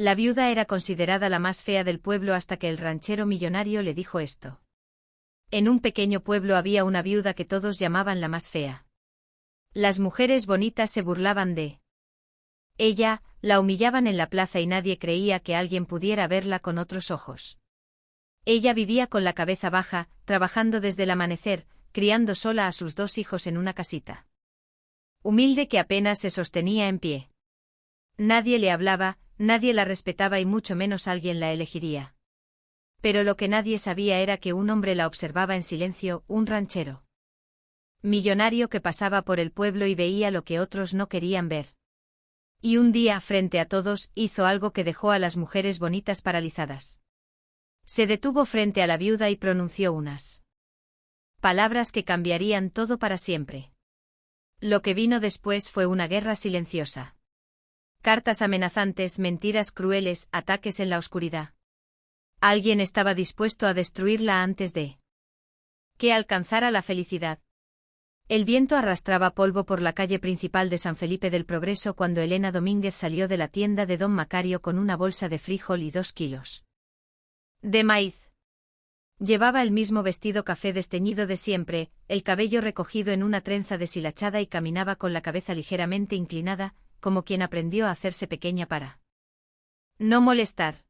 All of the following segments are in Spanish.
La viuda era considerada la más fea del pueblo hasta que el ranchero millonario le dijo esto. En un pequeño pueblo había una viuda que todos llamaban la más fea. Las mujeres bonitas se burlaban de ella, la humillaban en la plaza y nadie creía que alguien pudiera verla con otros ojos. Ella vivía con la cabeza baja, trabajando desde el amanecer, criando sola a sus 2 hijos en una casita humilde que apenas se sostenía en pie. Nadie le hablaba, nadie la respetaba y mucho menos alguien la elegiría. Pero lo que nadie sabía era que un hombre la observaba en silencio, un ranchero millonario que pasaba por el pueblo y veía lo que otros no querían ver. Y un día, frente a todos, hizo algo que dejó a las mujeres bonitas paralizadas. Se detuvo frente a la viuda y pronunció unas palabras que cambiarían todo para siempre. Lo que vino después fue una guerra silenciosa. Cartas amenazantes, mentiras crueles, ataques en la oscuridad. Alguien estaba dispuesto a destruirla antes de que alcanzara la felicidad. El viento arrastraba polvo por la calle principal de San Felipe del Progreso cuando Elena Domínguez salió de la tienda de don Macario con una bolsa de frijol y 2 kilos de maíz. Llevaba el mismo vestido café desteñido de siempre, el cabello recogido en una trenza deshilachada y caminaba con la cabeza ligeramente inclinada, como quien aprendió a hacerse pequeña para no molestar.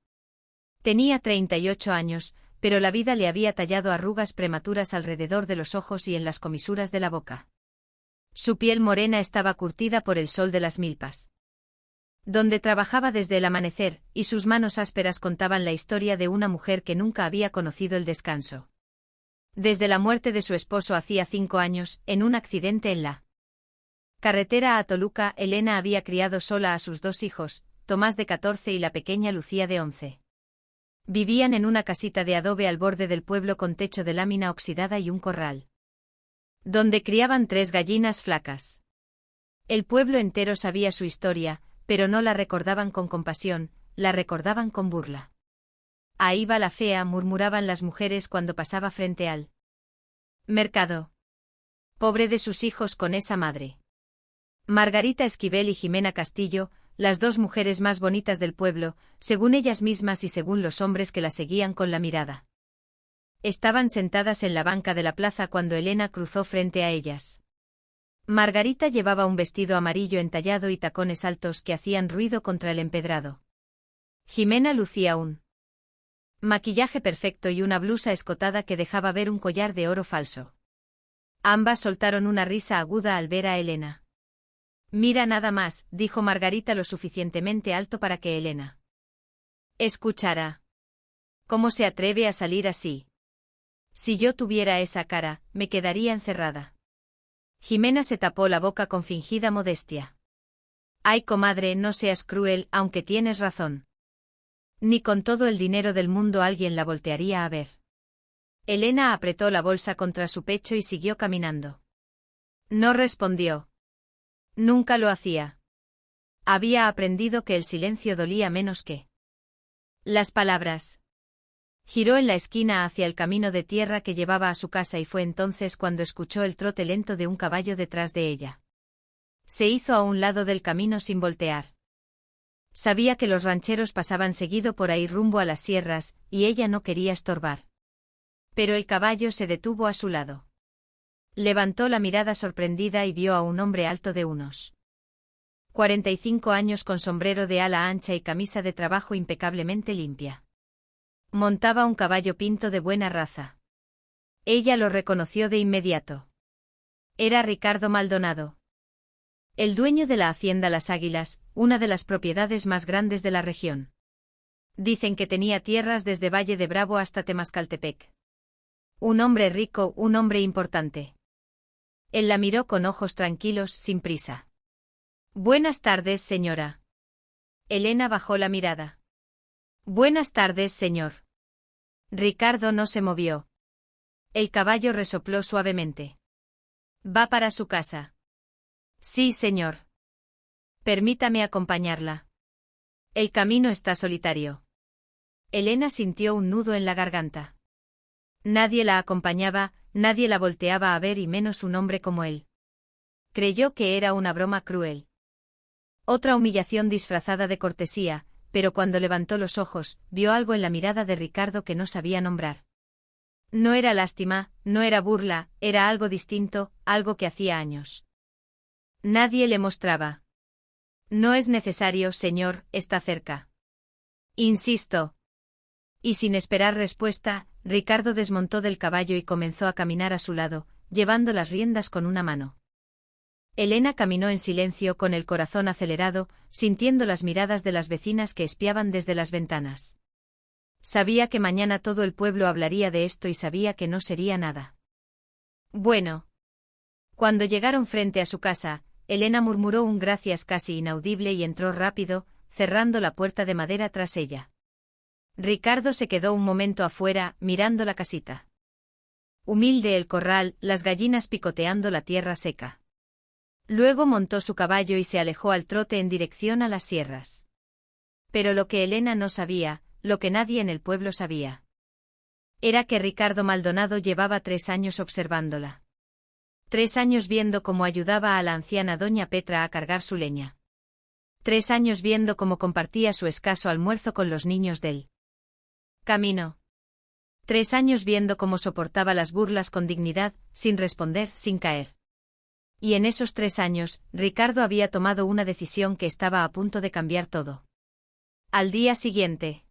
Tenía 38 años, pero la vida le había tallado arrugas prematuras alrededor de los ojos y en las comisuras de la boca. Su piel morena estaba curtida por el sol de las milpas, donde trabajaba desde el amanecer, y sus manos ásperas contaban la historia de una mujer que nunca había conocido el descanso. Desde la muerte de su esposo hacía 5 años, en un accidente en la carretera a Toluca, Elena había criado sola a sus 2 hijos, Tomás de 14 y la pequeña Lucía de 11. Vivían en una casita de adobe al borde del pueblo con techo de lámina oxidada y un corral donde criaban 3 gallinas flacas. El pueblo entero sabía su historia, pero no la recordaban con compasión, la recordaban con burla. Ahí va la fea, murmuraban las mujeres cuando pasaba frente al mercado. Pobre de sus hijos con esa madre. Margarita Esquivel y Jimena Castillo, las 2 mujeres más bonitas del pueblo, según ellas mismas y según los hombres que la seguían con la mirada. Estaban sentadas en la banca de la plaza cuando Elena cruzó frente a ellas. Margarita llevaba un vestido amarillo entallado y tacones altos que hacían ruido contra el empedrado. Jimena lucía un maquillaje perfecto y una blusa escotada que dejaba ver un collar de oro falso. Ambas soltaron una risa aguda al ver a Elena. Mira nada más, dijo Margarita lo suficientemente alto para que Elena escuchara. ¿Cómo se atreve a salir así? Si yo tuviera esa cara, me quedaría encerrada. Jimena se tapó la boca con fingida modestia. Ay, comadre, no seas cruel, aunque tienes razón. Ni con todo el dinero del mundo alguien la voltearía a ver. Elena apretó la bolsa contra su pecho y siguió caminando. No respondió. Nunca lo hacía. Había aprendido que el silencio dolía menos que las palabras. Giró en la esquina hacia el camino de tierra que llevaba a su casa y fue entonces cuando escuchó el trote lento de un caballo detrás de ella. Se hizo a un lado del camino sin voltear. Sabía que los rancheros pasaban seguido por ahí rumbo a las sierras, y ella no quería estorbar. Pero el caballo se detuvo a su lado. Levantó la mirada sorprendida y vio a un hombre alto de unos 45 años con sombrero de ala ancha y camisa de trabajo impecablemente limpia. Montaba un caballo pinto de buena raza. Ella lo reconoció de inmediato. Era Ricardo Maldonado, el dueño de la hacienda Las Águilas, una de las propiedades más grandes de la región. Dicen que tenía tierras desde Valle de Bravo hasta Temascaltepec. Un hombre rico, un hombre importante. Él la miró con ojos tranquilos, sin prisa. Buenas tardes, señora. Elena bajó la mirada. Buenas tardes, señor. Ricardo no se movió. El caballo resopló suavemente. ¿Va para su casa? Sí, señor. Permítame acompañarla. El camino está solitario. Elena sintió un nudo en la garganta. Nadie la acompañaba, nadie la volteaba a ver y menos un hombre como él. Creyó que era una broma cruel. Otra humillación disfrazada de cortesía, pero cuando levantó los ojos, vio algo en la mirada de Ricardo que no sabía nombrar. No era lástima, no era burla, era algo distinto, algo que hacía años nadie le mostraba. No es necesario, señor, está cerca. Insisto. Y sin esperar respuesta, Ricardo desmontó del caballo y comenzó a caminar a su lado, llevando las riendas con una mano. Elena caminó en silencio con el corazón acelerado, sintiendo las miradas de las vecinas que espiaban desde las ventanas. Sabía que mañana todo el pueblo hablaría de esto y sabía que no sería nada bueno. Cuando llegaron frente a su casa, Elena murmuró un gracias casi inaudible y entró rápido, cerrando la puerta de madera tras ella. Ricardo se quedó un momento afuera, mirando la casita. Humilde el corral, las gallinas picoteando la tierra seca. Luego montó su caballo y se alejó al trote en dirección a las sierras. Pero lo que Elena no sabía, lo que nadie en el pueblo sabía, era que Ricardo Maldonado llevaba 3 años observándola. 3 años viendo cómo ayudaba a la anciana doña Petra a cargar su leña. 3 años viendo cómo compartía su escaso almuerzo con los niños del camino. 3 años viendo cómo soportaba las burlas con dignidad, sin responder, sin caer. Y en esos 3 años, Ricardo había tomado una decisión que estaba a punto de cambiar todo. Al día siguiente,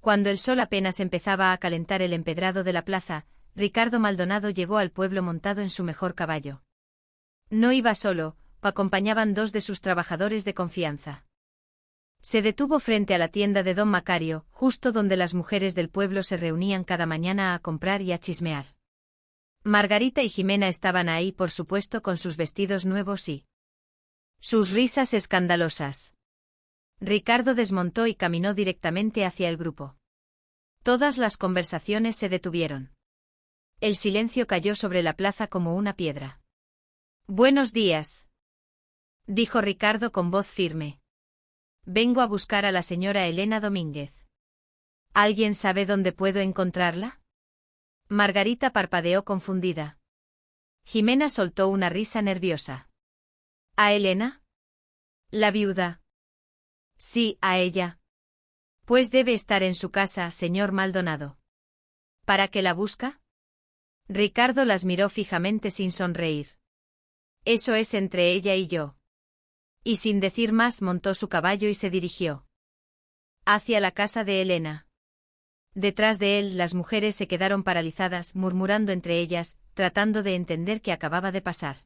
cuando el sol apenas empezaba a calentar el empedrado de la plaza, Ricardo Maldonado llegó al pueblo montado en su mejor caballo. No iba solo, acompañaban 2 de sus trabajadores de confianza. Se detuvo frente a la tienda de don Macario, justo donde las mujeres del pueblo se reunían cada mañana a comprar y a chismear. Margarita y Jimena estaban ahí, por supuesto, con sus vestidos nuevos y sus risas escandalosas. Ricardo desmontó y caminó directamente hacia el grupo. Todas las conversaciones se detuvieron. El silencio cayó sobre la plaza como una piedra. «Buenos días», dijo Ricardo con voz firme. «Vengo a buscar a la señora Elena Domínguez. ¿Alguien sabe dónde puedo encontrarla?» Margarita parpadeó confundida. Jimena soltó una risa nerviosa. ¿A Elena? ¿La viuda? Sí, a ella. Pues debe estar en su casa, señor Maldonado. ¿Para qué la busca? Ricardo las miró fijamente sin sonreír. Eso es entre ella y yo. Y sin decir más montó su caballo y se dirigió hacia la casa de Elena. Detrás de él las mujeres se quedaron paralizadas, murmurando entre ellas, tratando de entender qué acababa de pasar.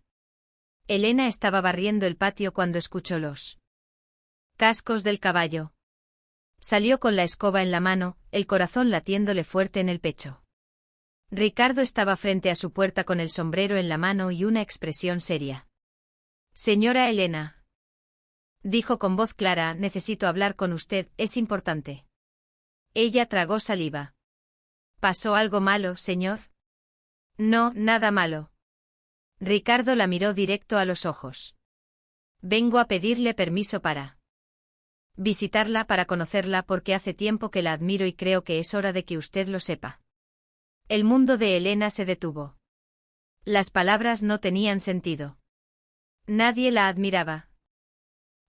Elena estaba barriendo el patio cuando escuchó los cascos del caballo. Salió con la escoba en la mano, el corazón latiéndole fuerte en el pecho. Ricardo estaba frente a su puerta con el sombrero en la mano y una expresión seria. «Señora Elena», dijo con voz clara, «necesito hablar con usted, es importante». Ella tragó saliva. ¿Pasó algo malo, señor? No, nada malo. Ricardo la miró directo a los ojos. Vengo a pedirle permiso para visitarla, para conocerla, porque hace tiempo que la admiro y creo que es hora de que usted lo sepa. El mundo de Elena se detuvo. Las palabras no tenían sentido. Nadie la admiraba.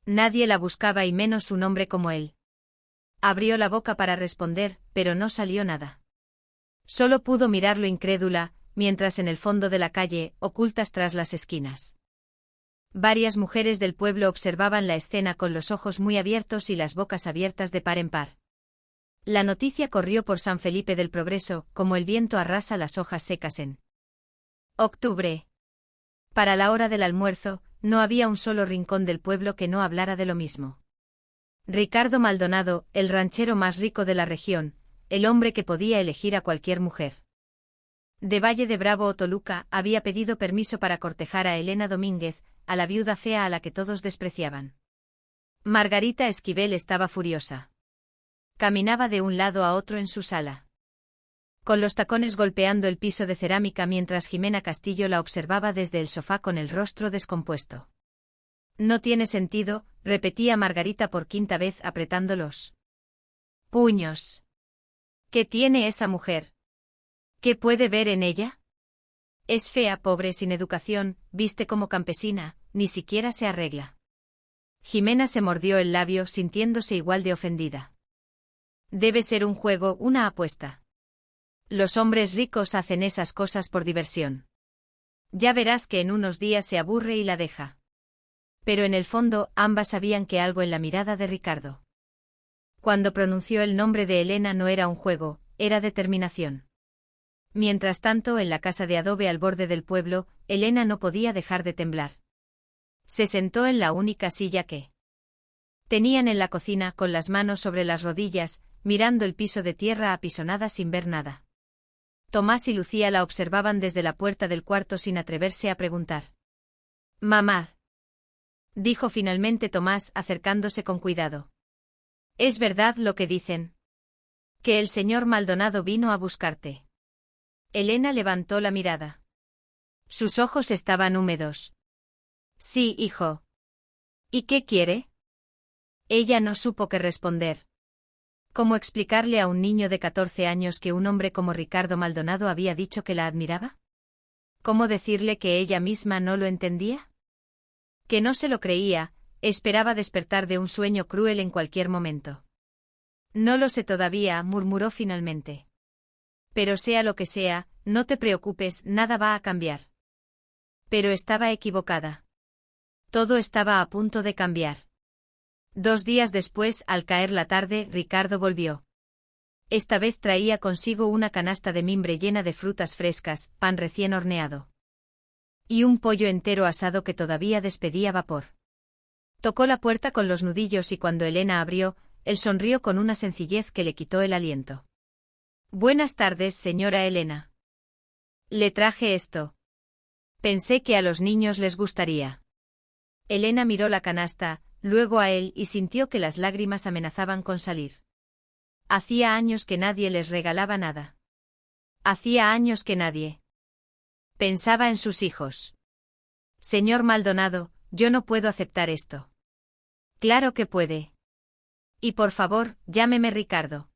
Nadie la buscaba y menos un hombre como él. Abrió la boca para responder, pero no salió nada. Solo pudo mirarlo incrédula, mientras en el fondo de la calle, ocultas tras las esquinas, varias mujeres del pueblo observaban la escena con los ojos muy abiertos y las bocas abiertas de par en par. La noticia corrió por San Felipe del Progreso, como el viento arrasa las hojas secas en octubre. Para la hora del almuerzo, no había un solo rincón del pueblo que no hablara de lo mismo. Ricardo Maldonado, el ranchero más rico de la región, el hombre que podía elegir a cualquier mujer de Valle de Bravo o Toluca, había pedido permiso para cortejar a Elena Domínguez, a la viuda fea a la que todos despreciaban. Margarita Esquivel estaba furiosa. Caminaba de un lado a otro en su sala, con los tacones golpeando el piso de cerámica, mientras Jimena Castillo la observaba desde el sofá con el rostro descompuesto. No tiene sentido, repetía Margarita por 5ª vez apretando los puños. ¿Qué tiene esa mujer? ¿Qué puede ver en ella? Es fea, pobre, sin educación, viste como campesina, ni siquiera se arregla. Jimena se mordió el labio sintiéndose igual de ofendida. Debe ser un juego, una apuesta. Los hombres ricos hacen esas cosas por diversión. Ya verás que en unos días se aburre y la deja. Pero en el fondo, ambas sabían que algo en la mirada de Ricardo. Cuando pronunció el nombre de Elena no era un juego, era determinación. Mientras tanto, en la casa de adobe al borde del pueblo, Elena no podía dejar de temblar. Se sentó en la única silla que tenían en la cocina, con las manos sobre las rodillas, mirando el piso de tierra apisonada sin ver nada. Tomás y Lucía la observaban desde la puerta del cuarto sin atreverse a preguntar. «Mamá», dijo finalmente Tomás acercándose con cuidado. «¿Es verdad lo que dicen? Que el señor Maldonado vino a buscarte». Elena levantó la mirada. Sus ojos estaban húmedos. «Sí, hijo». «¿Y qué quiere?» Ella no supo qué responder. ¿Cómo explicarle a un niño de 14 años que un hombre como Ricardo Maldonado había dicho que la admiraba? ¿Cómo decirle que ella misma no lo entendía? Que no se lo creía, esperaba despertar de un sueño cruel en cualquier momento. «No lo sé todavía», murmuró finalmente. «Pero sea lo que sea, no te preocupes, nada va a cambiar». Pero estaba equivocada. Todo estaba a punto de cambiar. 2 días después, al caer la tarde, Ricardo volvió. Esta vez traía consigo una canasta de mimbre llena de frutas frescas, pan recién horneado. Y un pollo entero asado que todavía despedía vapor. Tocó la puerta con los nudillos y cuando Elena abrió, él sonrió con una sencillez que le quitó el aliento. «Buenas tardes, señora Elena. Le traje esto. Pensé que a los niños les gustaría». Elena miró la canasta, luego a él y sintió que las lágrimas amenazaban con salir. Hacía años que nadie les regalaba nada. Hacía años que nadie pensaba en sus hijos. «Señor Maldonado, yo no puedo aceptar esto». «Claro que puede. Y por favor, llámeme Ricardo».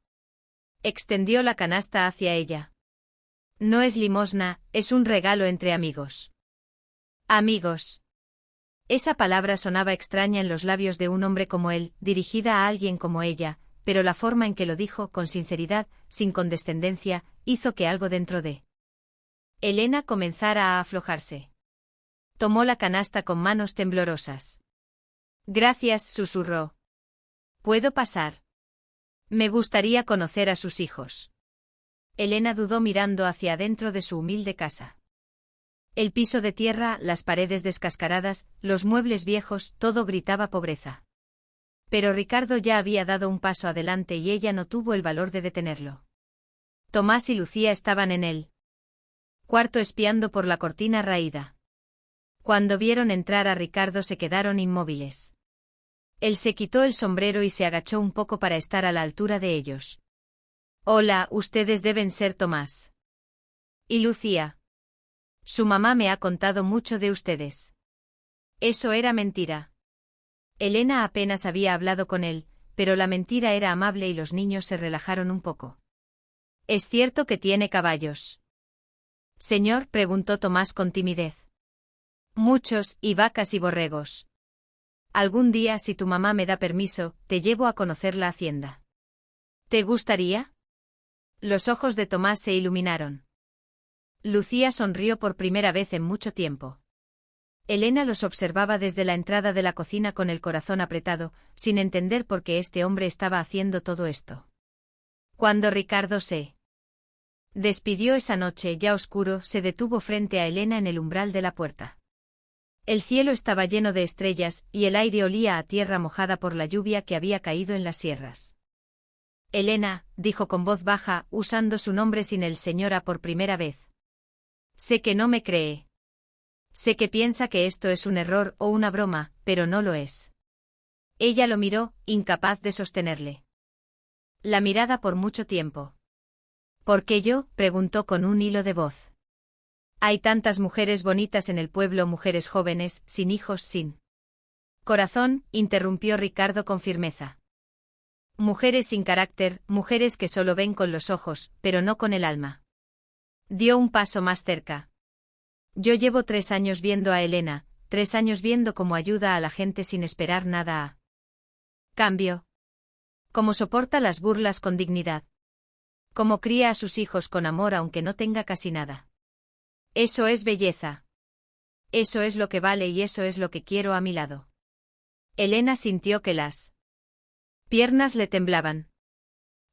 Extendió la canasta hacia ella. «No es limosna, es un regalo entre amigos». «Amigos». Esa palabra sonaba extraña en los labios de un hombre como él, dirigida a alguien como ella, pero la forma en que lo dijo, con sinceridad, sin condescendencia, hizo que algo dentro de Elena comenzara a aflojarse. Tomó la canasta con manos temblorosas. «Gracias», susurró. «¿Puedo pasar? Me gustaría conocer a sus hijos». Elena dudó mirando hacia adentro de su humilde casa. El piso de tierra, las paredes descascaradas, los muebles viejos, todo gritaba pobreza. Pero Ricardo ya había dado un paso adelante y ella no tuvo el valor de detenerlo. Tomás y Lucía estaban en el cuarto espiando por la cortina raída. Cuando vieron entrar a Ricardo se quedaron inmóviles. Él se quitó el sombrero y se agachó un poco para estar a la altura de ellos. «Hola, ustedes deben ser Tomás y Lucía. Su mamá me ha contado mucho de ustedes». Eso era mentira. Elena apenas había hablado con él, pero la mentira era amable y los niños se relajaron un poco. «¿Es cierto que tiene caballos?» «Señor», preguntó Tomás con timidez. «Muchos, y vacas y borregos. Algún día, si tu mamá me da permiso, te llevo a conocer la hacienda». «¿Te gustaría?» Los ojos de Tomás se iluminaron. Lucía sonrió por primera vez en mucho tiempo. Elena los observaba desde la entrada de la cocina con el corazón apretado, sin entender por qué este hombre estaba haciendo todo esto. Cuando Ricardo se despidió esa noche ya oscuro, se detuvo frente a Elena en el umbral de la puerta. El cielo estaba lleno de estrellas, y el aire olía a tierra mojada por la lluvia que había caído en las sierras. «Elena», dijo con voz baja, usando su nombre sin el señora por primera vez. «Sé que no me cree. Sé que piensa que esto es un error o una broma, pero no lo es». Ella lo miró, incapaz de sostenerle la mirada por mucho tiempo. «¿Por qué yo?», preguntó con un hilo de voz. «Hay tantas mujeres bonitas en el pueblo, mujeres jóvenes, sin hijos, sin corazón», interrumpió Ricardo con firmeza. «Mujeres sin carácter, mujeres que solo ven con los ojos, pero no con el alma». Dio un paso más cerca. «Yo llevo 3 años viendo a Elena, 3 años viendo cómo ayuda a la gente sin esperar nada a cambio. Cómo soporta las burlas con dignidad. Cómo cría a sus hijos con amor aunque no tenga casi nada. Eso es belleza. Eso es lo que vale y eso es lo que quiero a mi lado. Elena sintió que las piernas le temblaban.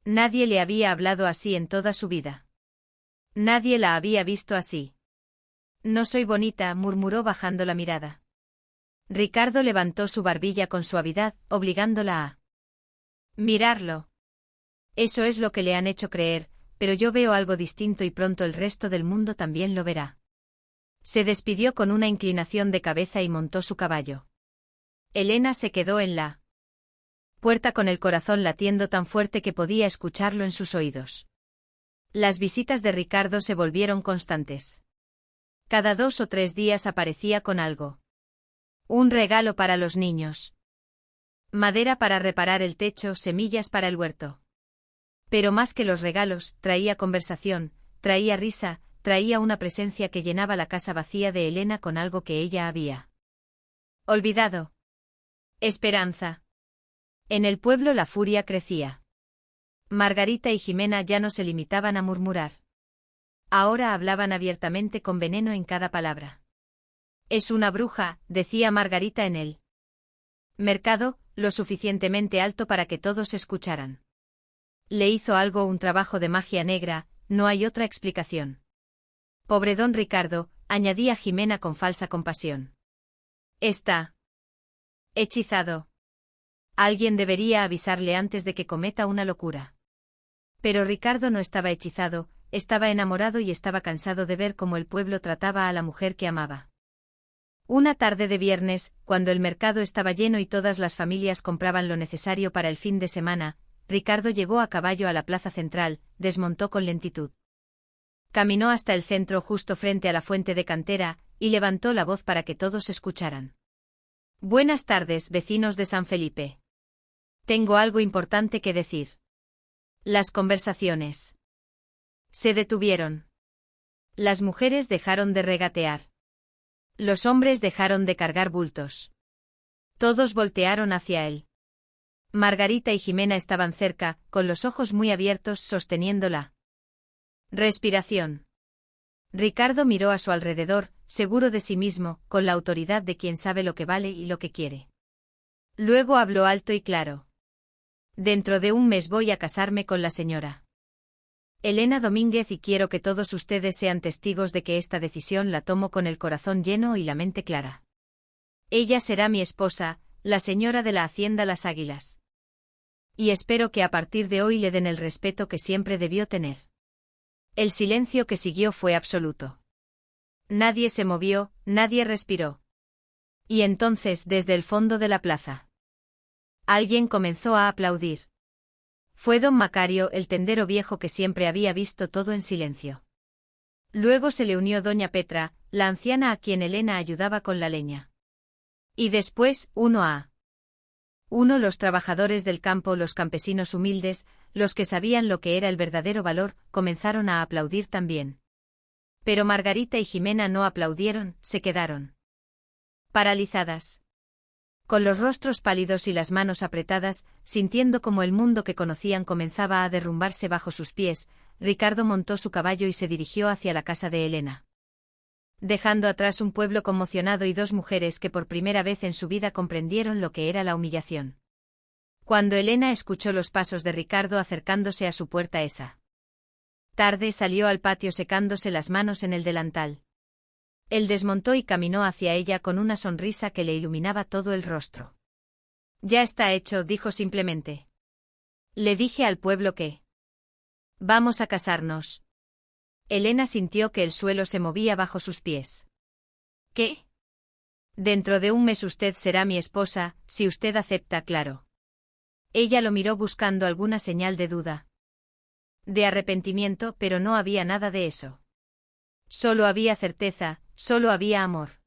Nadie le había hablado así en toda su vida. Nadie la había visto así. No soy bonita, murmuró bajando la mirada. Ricardo levantó su barbilla con suavidad, obligándola a mirarlo. Eso es lo que le han hecho creer, pero yo veo algo distinto y pronto el resto del mundo también lo verá. Se despidió con una inclinación de cabeza y montó su caballo. Elena se quedó en la puerta con el corazón latiendo tan fuerte que podía escucharlo en sus oídos. Las visitas de Ricardo se volvieron constantes. Cada 2 o 3 días aparecía con algo. Un regalo para los niños. Madera para reparar el techo, semillas para el huerto. Pero más que los regalos, traía conversación, traía risa, traía una presencia que llenaba la casa vacía de Elena con algo que ella había olvidado. Esperanza. En el pueblo la furia crecía. Margarita y Jimena ya no se limitaban a murmurar. Ahora hablaban abiertamente con veneno en cada palabra. Es una bruja, decía Margarita en el mercado, lo suficientemente alto para que todos escucharan. Le hizo algo un trabajo de magia negra, no hay otra explicación. Pobre don Ricardo, añadía Jimena con falsa compasión. Está hechizado. Alguien debería avisarle antes de que cometa una locura. Pero Ricardo no estaba hechizado, estaba enamorado y estaba cansado de ver cómo el pueblo trataba a la mujer que amaba. Una tarde de viernes, cuando el mercado estaba lleno y todas las familias compraban lo necesario para el fin de semana, Ricardo llegó a caballo a la plaza central, desmontó con lentitud. Caminó hasta el centro justo frente a la fuente de cantera, y levantó la voz para que todos escucharan. Buenas tardes, vecinos de San Felipe. Tengo algo importante que decir. Las conversaciones se detuvieron. Las mujeres dejaron de regatear. Los hombres dejaron de cargar bultos. Todos voltearon hacia él. Margarita y Jimena estaban cerca, con los ojos muy abiertos, sosteniendo la respiración. Ricardo miró a su alrededor, seguro de sí mismo, con la autoridad de quien sabe lo que vale y lo que quiere. Luego habló alto y claro. Dentro de un mes voy a casarme con la señora Elena Domínguez y quiero que todos ustedes sean testigos de que esta decisión la tomo con el corazón lleno y la mente clara. Ella será mi esposa, la señora de la Hacienda Las Águilas. Y espero que a partir de hoy le den el respeto que siempre debió tener. El silencio que siguió fue absoluto. Nadie se movió, nadie respiró. Y entonces, desde el fondo de la plaza, alguien comenzó a aplaudir. Fue don Macario, el tendero viejo que siempre había visto todo en silencio. Luego se le unió doña Petra, la anciana a quien Elena ayudaba con la leña. Y después, uno a uno los trabajadores del campo, los campesinos humildes, los que sabían lo que era el verdadero valor, comenzaron a aplaudir también. Pero Margarita y Jimena no aplaudieron, se quedaron paralizadas. Con los rostros pálidos y las manos apretadas, sintiendo como el mundo que conocían comenzaba a derrumbarse bajo sus pies, Ricardo montó su caballo y se dirigió hacia la casa de Elena. Dejando atrás un pueblo conmocionado y 2 mujeres que por primera vez en su vida comprendieron lo que era la humillación. Cuando Elena escuchó los pasos de Ricardo acercándose a su puerta esa tarde, salió al patio secándose las manos en el delantal. Él desmontó y caminó hacia ella con una sonrisa que le iluminaba todo el rostro. Ya está hecho, dijo simplemente. Le dije al pueblo que vamos a casarnos. Elena sintió que el suelo se movía bajo sus pies. ¿Qué? Dentro de un mes usted será mi esposa, si usted acepta, claro. Ella lo miró buscando alguna señal de duda, de arrepentimiento, pero no había nada de eso. Solo había certeza, solo había amor.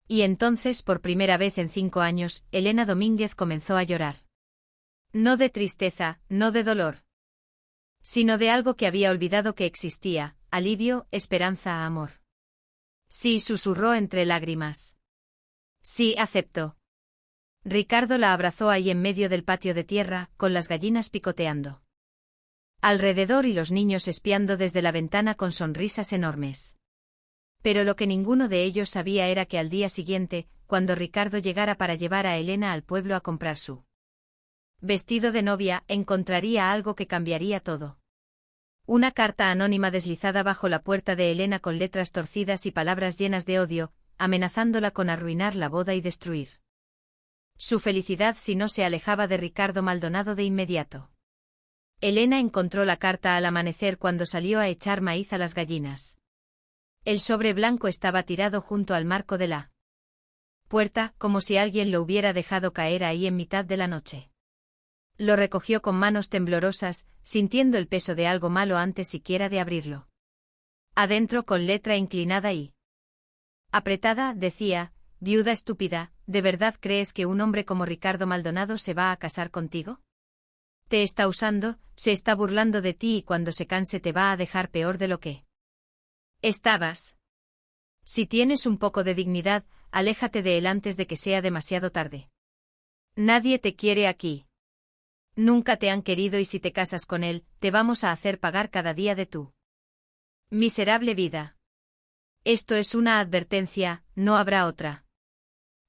Y entonces, por primera vez en 5 años, Elena Domínguez comenzó a llorar. No de tristeza, no de dolor, sino de algo que había olvidado que existía, alivio, esperanza, amor. Sí, susurró entre lágrimas. Sí, acepto. Ricardo la abrazó ahí en medio del patio de tierra, con las gallinas picoteando alrededor y los niños espiando desde la ventana con sonrisas enormes. Pero lo que ninguno de ellos sabía era que al día siguiente, cuando Ricardo llegara para llevar a Elena al pueblo a comprar su vestido de novia, encontraría algo que cambiaría todo. Una carta anónima deslizada bajo la puerta de Elena con letras torcidas y palabras llenas de odio, amenazándola con arruinar la boda y destruir su felicidad si no se alejaba de Ricardo Maldonado de inmediato. Elena encontró la carta al amanecer cuando salió a echar maíz a las gallinas. El sobre blanco estaba tirado junto al marco de la puerta, como si alguien lo hubiera dejado caer ahí en mitad de la noche. Lo recogió con manos temblorosas, sintiendo el peso de algo malo antes siquiera de abrirlo. Adentro, con letra inclinada y apretada, decía: «Viuda estúpida, ¿de verdad crees que un hombre como Ricardo Maldonado se va a casar contigo? Te está usando, se está burlando de ti y cuando se canse te va a dejar peor de lo que estabas. Si tienes un poco de dignidad, aléjate de él antes de que sea demasiado tarde. Nadie te quiere aquí. Nunca te han querido y si te casas con él, te vamos a hacer pagar cada día de tu miserable vida. Esto es una advertencia, no habrá otra».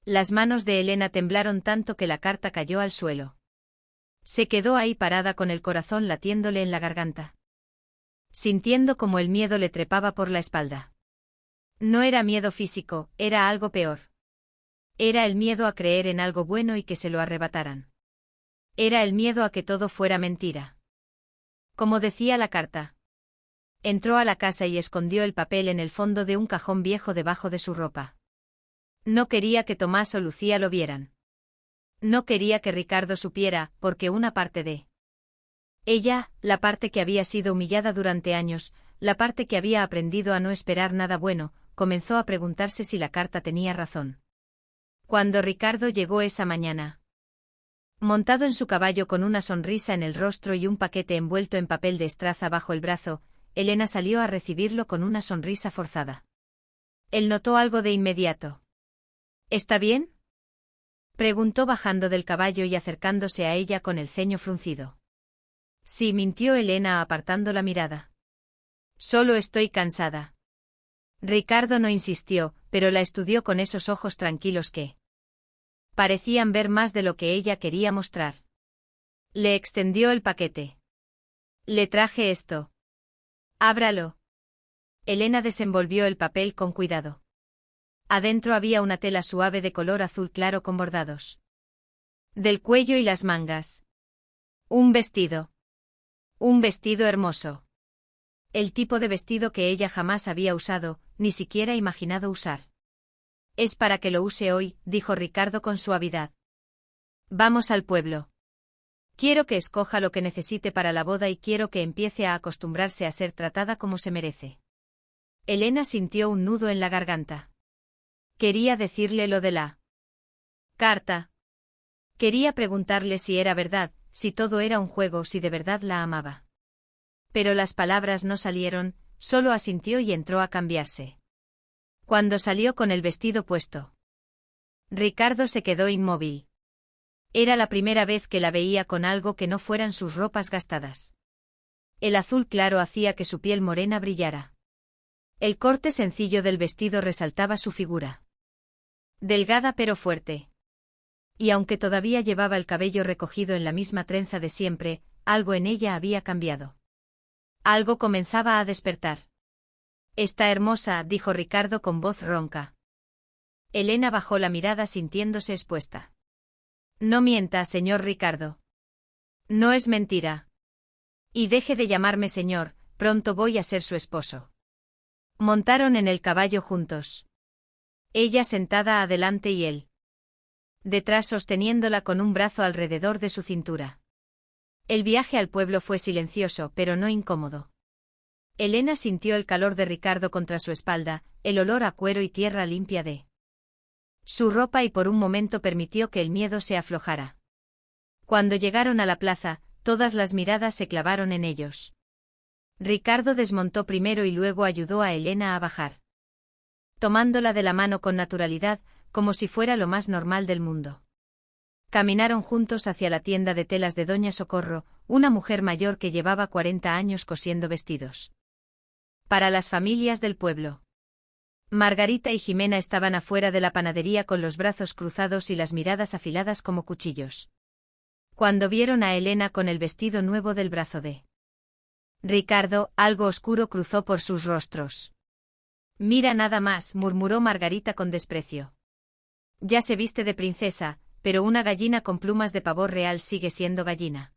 Las manos de Elena temblaron tanto que la carta cayó al suelo. Se quedó ahí parada con el corazón latiéndole en la garganta, sintiendo como el miedo le trepaba por la espalda. No era miedo físico, era algo peor. Era el miedo a creer en algo bueno y que se lo arrebataran. Era el miedo a que todo fuera mentira. Como decía la carta. Entró a la casa y escondió el papel en el fondo de un cajón viejo debajo de su ropa. No quería que Tomás o Lucía lo vieran. No quería que Ricardo supiera, porque una parte de ella, la parte que había sido humillada durante años, la parte que había aprendido a no esperar nada bueno, comenzó a preguntarse si la carta tenía razón. Cuando Ricardo llegó esa mañana, montado en su caballo con una sonrisa en el rostro y un paquete envuelto en papel de estraza bajo el brazo, Elena salió a recibirlo con una sonrisa forzada. Él notó algo de inmediato. ¿Está bien?, preguntó bajando del caballo y acercándose a ella con el ceño fruncido. Sí, mintió Elena apartando la mirada. Solo estoy cansada. Ricardo no insistió, pero la estudió con esos ojos tranquilos que parecían ver más de lo que ella quería mostrar. Le extendió el paquete. Le traje esto. Ábralo. Elena desenvolvió el papel con cuidado. Adentro había una tela suave de color azul claro con bordados del cuello y las mangas. Un vestido. Un vestido hermoso. El tipo de vestido que ella jamás había usado, ni siquiera imaginado usar. Es para que lo use hoy, dijo Ricardo con suavidad. Vamos al pueblo. Quiero que escoja lo que necesite para la boda y quiero que empiece a acostumbrarse a ser tratada como se merece. Elena sintió un nudo en la garganta. Quería decirle lo de la carta. Quería preguntarle si era verdad, si todo era un juego, si de verdad la amaba. Pero las palabras no salieron, solo asintió y entró a cambiarse. Cuando salió con el vestido puesto, Ricardo se quedó inmóvil. Era la primera vez que la veía con algo que no fueran sus ropas gastadas. El azul claro hacía que su piel morena brillara. El corte sencillo del vestido resaltaba su figura. Delgada pero fuerte. Y aunque todavía llevaba el cabello recogido en la misma trenza de siempre, algo en ella había cambiado. Algo comenzaba a despertar. Está hermosa, dijo Ricardo con voz ronca. Elena bajó la mirada sintiéndose expuesta. No mienta, señor Ricardo. No es mentira. Y deje de llamarme señor, pronto voy a ser su esposo. Montaron en el caballo juntos. Ella sentada adelante y él detrás sosteniéndola con un brazo alrededor de su cintura. El viaje al pueblo fue silencioso, pero no incómodo. Elena sintió el calor de Ricardo contra su espalda, el olor a cuero y tierra limpia de su ropa y por un momento permitió que el miedo se aflojara. Cuando llegaron a la plaza, todas las miradas se clavaron en ellos. Ricardo desmontó primero y luego ayudó a Elena a bajar. Tomándola de la mano con naturalidad, como si fuera lo más normal del mundo. Caminaron juntos hacia la tienda de telas de Doña Socorro, una mujer mayor que llevaba 40 años cosiendo vestidos para las familias del pueblo. Margarita y Jimena estaban afuera de la panadería con los brazos cruzados y las miradas afiladas como cuchillos. Cuando vieron a Elena con el vestido nuevo del brazo de Ricardo, algo oscuro cruzó por sus rostros. Mira nada más, murmuró Margarita con desprecio. Ya se viste de princesa, pero una gallina con plumas de pavor real sigue siendo gallina.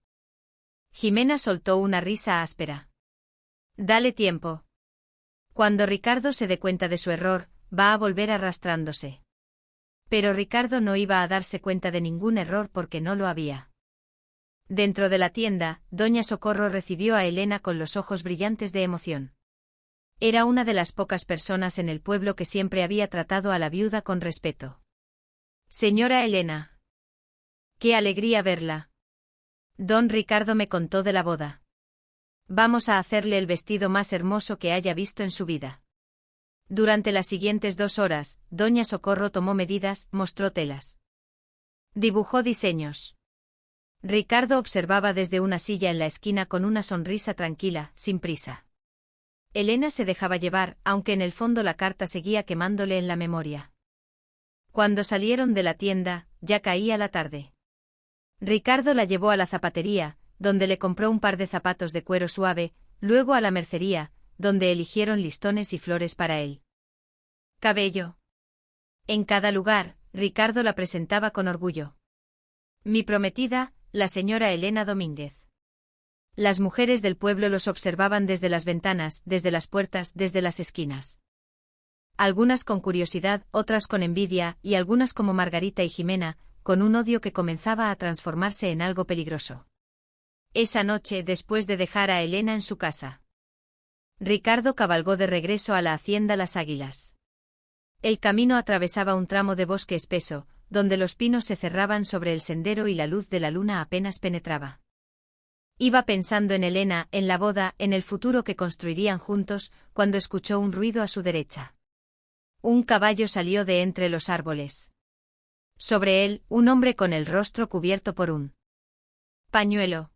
Jimena soltó una risa áspera. Dale tiempo. Cuando Ricardo se dé cuenta de su error, va a volver arrastrándose. Pero Ricardo no iba a darse cuenta de ningún error porque no lo había. Dentro de la tienda, Doña Socorro recibió a Elena con los ojos brillantes de emoción. Era una de las pocas personas en el pueblo que siempre había tratado a la viuda con respeto. Señora Elena. ¡Qué alegría verla! Don Ricardo me contó de la boda. Vamos a hacerle el vestido más hermoso que haya visto en su vida. Durante las siguientes 2 horas, Doña Socorro tomó medidas, mostró telas. Dibujó diseños. Ricardo observaba desde una silla en la esquina con una sonrisa tranquila, sin prisa. Elena se dejaba llevar, aunque en el fondo la carta seguía quemándole en la memoria. Cuando salieron de la tienda, ya caía la tarde. Ricardo la llevó a la zapatería, donde le compró un par de zapatos de cuero suave, luego a la mercería, donde eligieron listones y flores para él. Cabello. En cada lugar, Ricardo la presentaba con orgullo. Mi prometida, la señora Elena Domínguez. Las mujeres del pueblo los observaban desde las ventanas, desde las puertas, desde las esquinas. Algunas con curiosidad, otras con envidia, y algunas como Margarita y Jimena, con un odio que comenzaba a transformarse en algo peligroso. Esa noche, después de dejar a Elena en su casa, Ricardo cabalgó de regreso a la hacienda Las Águilas. El camino atravesaba un tramo de bosque espeso, donde los pinos se cerraban sobre el sendero y la luz de la luna apenas penetraba. Iba pensando en Elena, en la boda, en el futuro que construirían juntos, cuando escuchó un ruido a su derecha. Un caballo salió de entre los árboles. Sobre él, un hombre con el rostro cubierto por un pañuelo.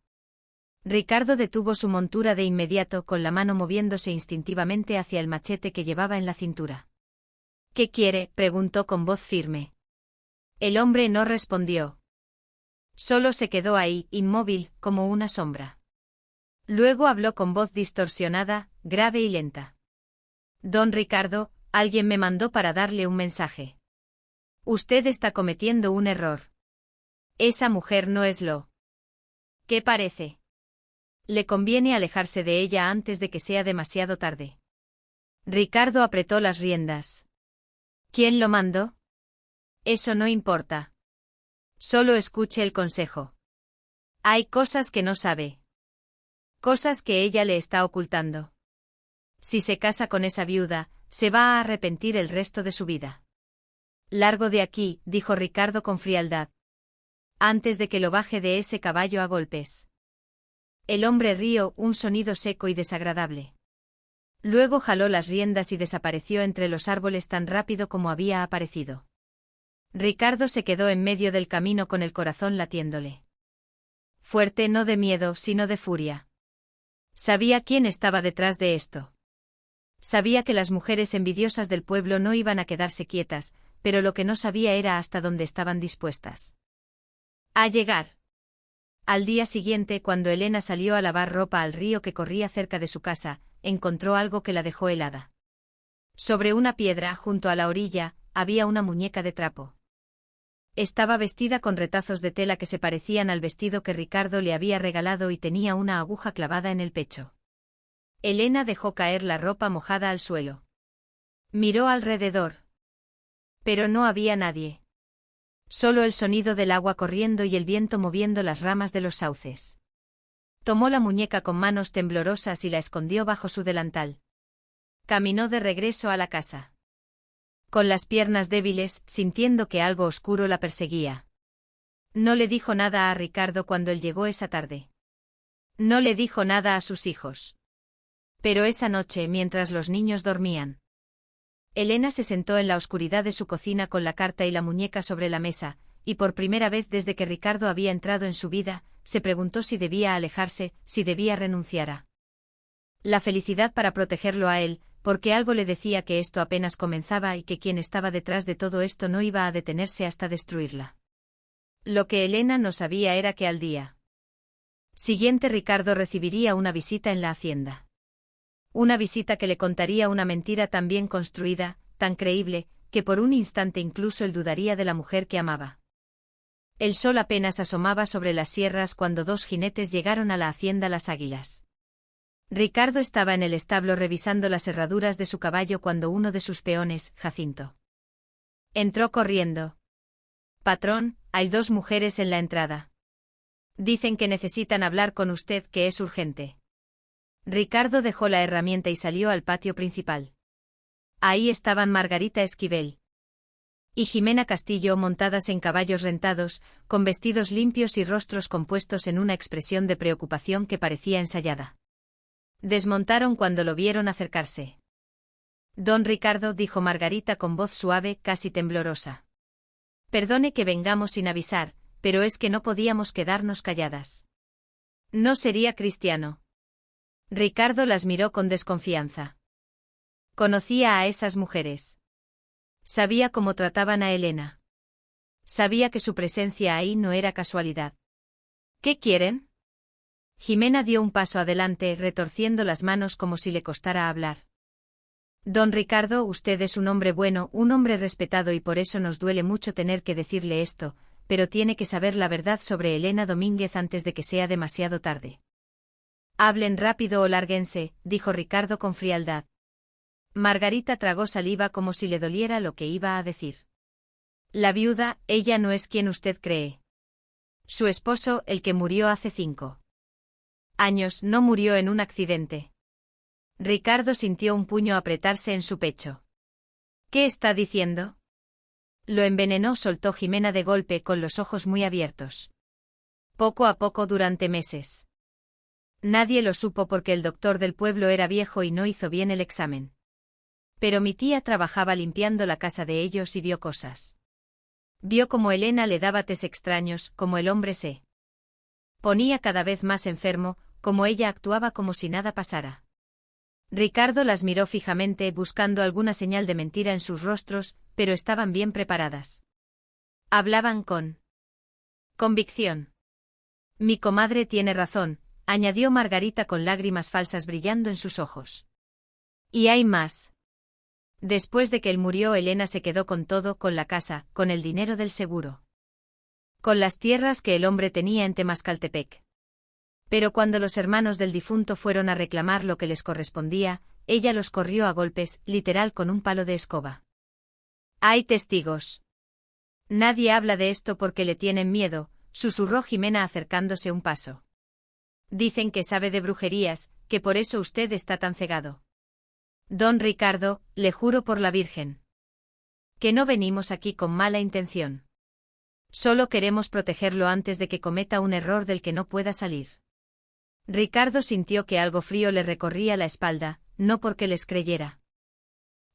Ricardo detuvo su montura de inmediato con la mano moviéndose instintivamente hacia el machete que llevaba en la cintura. ¿Qué quiere?, preguntó con voz firme. El hombre no respondió. Solo se quedó ahí, inmóvil, como una sombra. Luego habló con voz distorsionada, grave y lenta. Don Ricardo, alguien me mandó para darle un mensaje. Usted está cometiendo un error. Esa mujer no es lo que parece. Le conviene alejarse de ella antes de que sea demasiado tarde. Ricardo apretó las riendas. ¿Quién lo mandó? Eso no importa. Solo escuche el consejo. Hay cosas que no sabe. Cosas que ella le está ocultando. Si se casa con esa viuda, se va a arrepentir el resto de su vida. Largo de aquí, dijo Ricardo con frialdad. Antes de que lo baje de ese caballo a golpes. El hombre rió, un sonido seco y desagradable. Luego jaló las riendas y desapareció entre los árboles tan rápido como había aparecido. Ricardo se quedó en medio del camino con el corazón latiéndole. Fuerte, no de miedo, sino de furia. Sabía quién estaba detrás de esto. Sabía que las mujeres envidiosas del pueblo no iban a quedarse quietas, pero lo que no sabía era hasta dónde estaban dispuestas a llegar. Al día siguiente, cuando Elena salió a lavar ropa al río que corría cerca de su casa, encontró algo que la dejó helada. Sobre una piedra, junto a la orilla, había una muñeca de trapo. Estaba vestida con retazos de tela que se parecían al vestido que Ricardo le había regalado y tenía una aguja clavada en el pecho. Elena dejó caer la ropa mojada al suelo. Miró alrededor. Pero no había nadie. Solo el sonido del agua corriendo y el viento moviendo las ramas de los sauces. Tomó la muñeca con manos temblorosas y la escondió bajo su delantal. Caminó de regreso a la casa. Con las piernas débiles, sintiendo que algo oscuro la perseguía. No le dijo nada a Ricardo cuando él llegó esa tarde. No le dijo nada a sus hijos. Pero esa noche, mientras los niños dormían, Elena se sentó en la oscuridad de su cocina con la carta y la muñeca sobre la mesa, y por primera vez desde que Ricardo había entrado en su vida, se preguntó si debía alejarse, si debía renunciar a la felicidad para protegerlo a él, porque algo le decía que esto apenas comenzaba y que quien estaba detrás de todo esto no iba a detenerse hasta destruirla. Lo que Elena no sabía era que al día siguiente Ricardo recibiría una visita en la hacienda. Una visita que le contaría una mentira tan bien construida, tan creíble, que por un instante incluso él dudaría de la mujer que amaba. El sol apenas asomaba sobre las sierras cuando dos jinetes llegaron a la hacienda Las Águilas. Ricardo estaba en el establo revisando las herraduras de su caballo cuando uno de sus peones, Jacinto, entró corriendo. «Patrón, hay dos mujeres en la entrada. Dicen que necesitan hablar con usted, que es urgente». Ricardo dejó la herramienta y salió al patio principal. Ahí estaban Margarita Esquivel y Jimena Castillo montadas en caballos rentados, con vestidos limpios y rostros compuestos en una expresión de preocupación que parecía ensayada. Desmontaron cuando lo vieron acercarse. «Don Ricardo», dijo Margarita con voz suave, casi temblorosa. «Perdone que vengamos sin avisar, pero es que no podíamos quedarnos calladas. No sería cristiano». Ricardo las miró con desconfianza. Conocía a esas mujeres. Sabía cómo trataban a Elena. Sabía que su presencia ahí no era casualidad. «¿Qué quieren?». Jimena dio un paso adelante, retorciendo las manos como si le costara hablar. «Don Ricardo, usted es un hombre bueno, un hombre respetado y por eso nos duele mucho tener que decirle esto, pero tiene que saber la verdad sobre Elena Domínguez antes de que sea demasiado tarde». «Hablen rápido o lárguense», dijo Ricardo con frialdad. Margarita tragó saliva como si le doliera lo que iba a decir. «La viuda, ella no es quien usted cree. Su esposo, el que murió hace 5 años, no murió en un accidente». Ricardo sintió un puño apretarse en su pecho. «¿Qué está diciendo?». «Lo envenenó», soltó Jimena de golpe con los ojos muy abiertos. «Poco a poco durante meses. Nadie lo supo porque el doctor del pueblo era viejo y no hizo bien el examen. Pero mi tía trabajaba limpiando la casa de ellos y vio cosas. Vio cómo Elena le daba tés extraños, cómo el hombre se ponía cada vez más enfermo, cómo ella actuaba como si nada pasara». Ricardo las miró fijamente buscando alguna señal de mentira en sus rostros, pero estaban bien preparadas. Hablaban con convicción. «Mi comadre tiene razón», añadió Margarita con lágrimas falsas brillando en sus ojos. «Y hay más. Después de que él murió, Elena se quedó con todo, con la casa, con el dinero del seguro, con las tierras que el hombre tenía en Temascaltepec. Pero cuando los hermanos del difunto fueron a reclamar lo que les correspondía, ella los corrió a golpes, literal con un palo de escoba. Hay testigos. Nadie habla de esto porque le tienen miedo», susurró Jimena acercándose un paso. «Dicen que sabe de brujerías, que por eso usted está tan cegado. Don Ricardo, le juro por la Virgen, que no venimos aquí con mala intención. Solo queremos protegerlo antes de que cometa un error del que no pueda salir». Ricardo sintió que algo frío le recorría la espalda, no porque les creyera,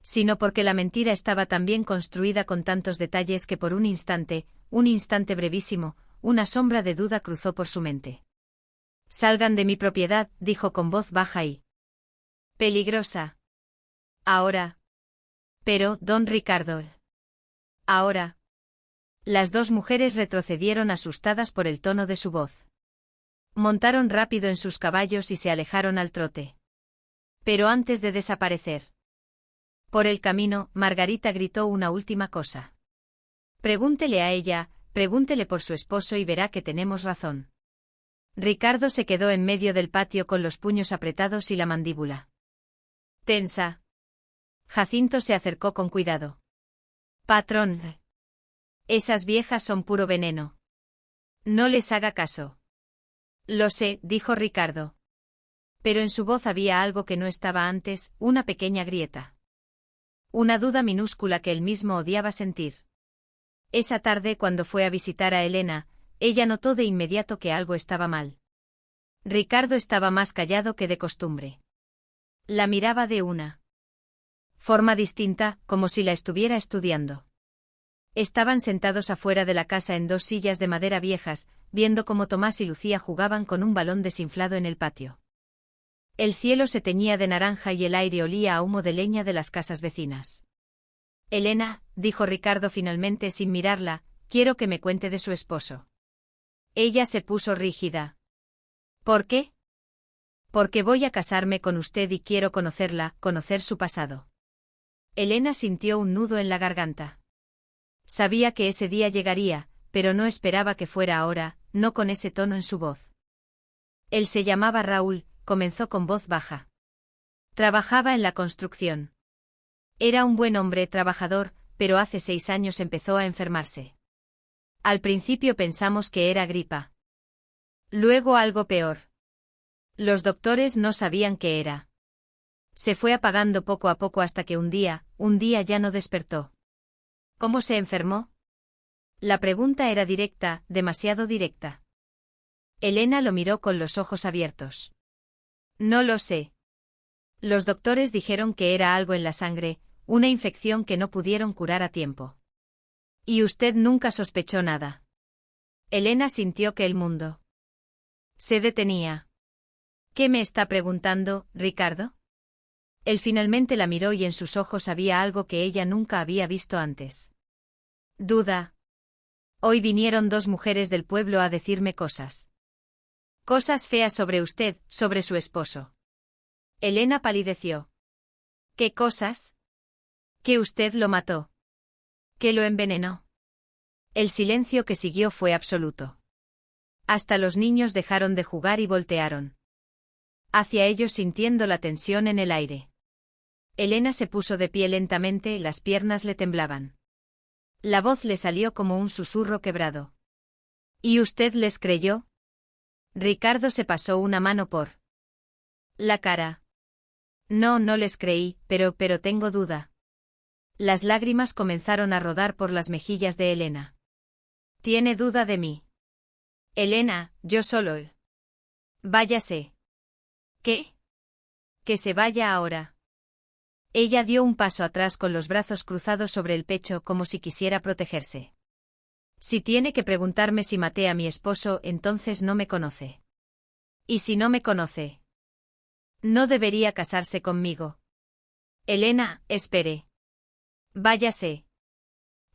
sino porque la mentira estaba tan bien construida con tantos detalles que por un instante brevísimo, una sombra de duda cruzó por su mente. «Salgan de mi propiedad», dijo con voz baja y peligrosa. «Ahora». «Pero, don Ricardo». «Ahora». Las dos mujeres retrocedieron asustadas por el tono de su voz. Montaron rápido en sus caballos y se alejaron al trote. Pero antes de desaparecer por el camino, Margarita gritó una última cosa. «Pregúntele a ella, pregúntele por su esposo y verá que tenemos razón». Ricardo se quedó en medio del patio con los puños apretados y la mandíbula tensa. Jacinto se acercó con cuidado. «Patrón. Esas viejas son puro veneno. No les haga caso». «Lo sé», dijo Ricardo. Pero en su voz había algo que no estaba antes, una pequeña grieta. Una duda minúscula que él mismo odiaba sentir. Esa tarde cuando fue a visitar a Elena, ella notó de inmediato que algo estaba mal. Ricardo estaba más callado que de costumbre. La miraba de una forma distinta, como si la estuviera estudiando. Estaban sentados afuera de la casa en 2 sillas de madera viejas, viendo cómo Tomás y Lucía jugaban con un balón desinflado en el patio. El cielo se teñía de naranja y el aire olía a humo de leña de las casas vecinas. Elena, dijo Ricardo finalmente sin mirarla, quiero que me cuente de su esposo. Ella se puso rígida. ¿Por qué? Porque voy a casarme con usted y quiero conocerla, conocer su pasado. Elena sintió un nudo en la garganta. Sabía que ese día llegaría, pero no esperaba que fuera ahora, no con ese tono en su voz. Él se llamaba Raúl, comenzó con voz baja. Trabajaba en la construcción. Era un buen hombre trabajador, pero hace 6 años empezó a enfermarse. Al principio pensamos que era gripa. Luego algo peor. Los doctores no sabían qué era. Se fue apagando poco a poco hasta que un día ya no despertó. ¿Cómo se enfermó? La pregunta era directa, demasiado directa. Elena lo miró con los ojos abiertos. No lo sé. Los doctores dijeron que era algo en la sangre, una infección que no pudieron curar a tiempo. ¿Y usted nunca sospechó nada? Elena sintió que el mundo se detenía. ¿Qué me está preguntando, Ricardo? Él finalmente la miró y en sus ojos había algo que ella nunca había visto antes. Duda. Hoy vinieron 2 mujeres del pueblo a decirme cosas. Cosas feas sobre usted, sobre su esposo. Elena palideció. ¿Qué cosas? Que usted lo mató. Que lo envenenó. El silencio que siguió fue absoluto. Hasta los niños dejaron de jugar y voltearon hacia ellos sintiendo la tensión en el aire. Elena se puso de pie lentamente, las piernas le temblaban. La voz le salió como un susurro quebrado. ¿Y usted les creyó? Ricardo se pasó una mano por la cara. No les creí, pero tengo duda. Las lágrimas comenzaron a rodar por las mejillas de Elena. ¿Tiene duda de mí? Elena, yo solo. Váyase. ¿Qué? Que se vaya ahora. Ella dio un paso atrás con los brazos cruzados sobre el pecho como si quisiera protegerse. Si tiene que preguntarme si maté a mi esposo, entonces no me conoce. ¿Y si no me conoce? No debería casarse conmigo. Elena, espere. Váyase.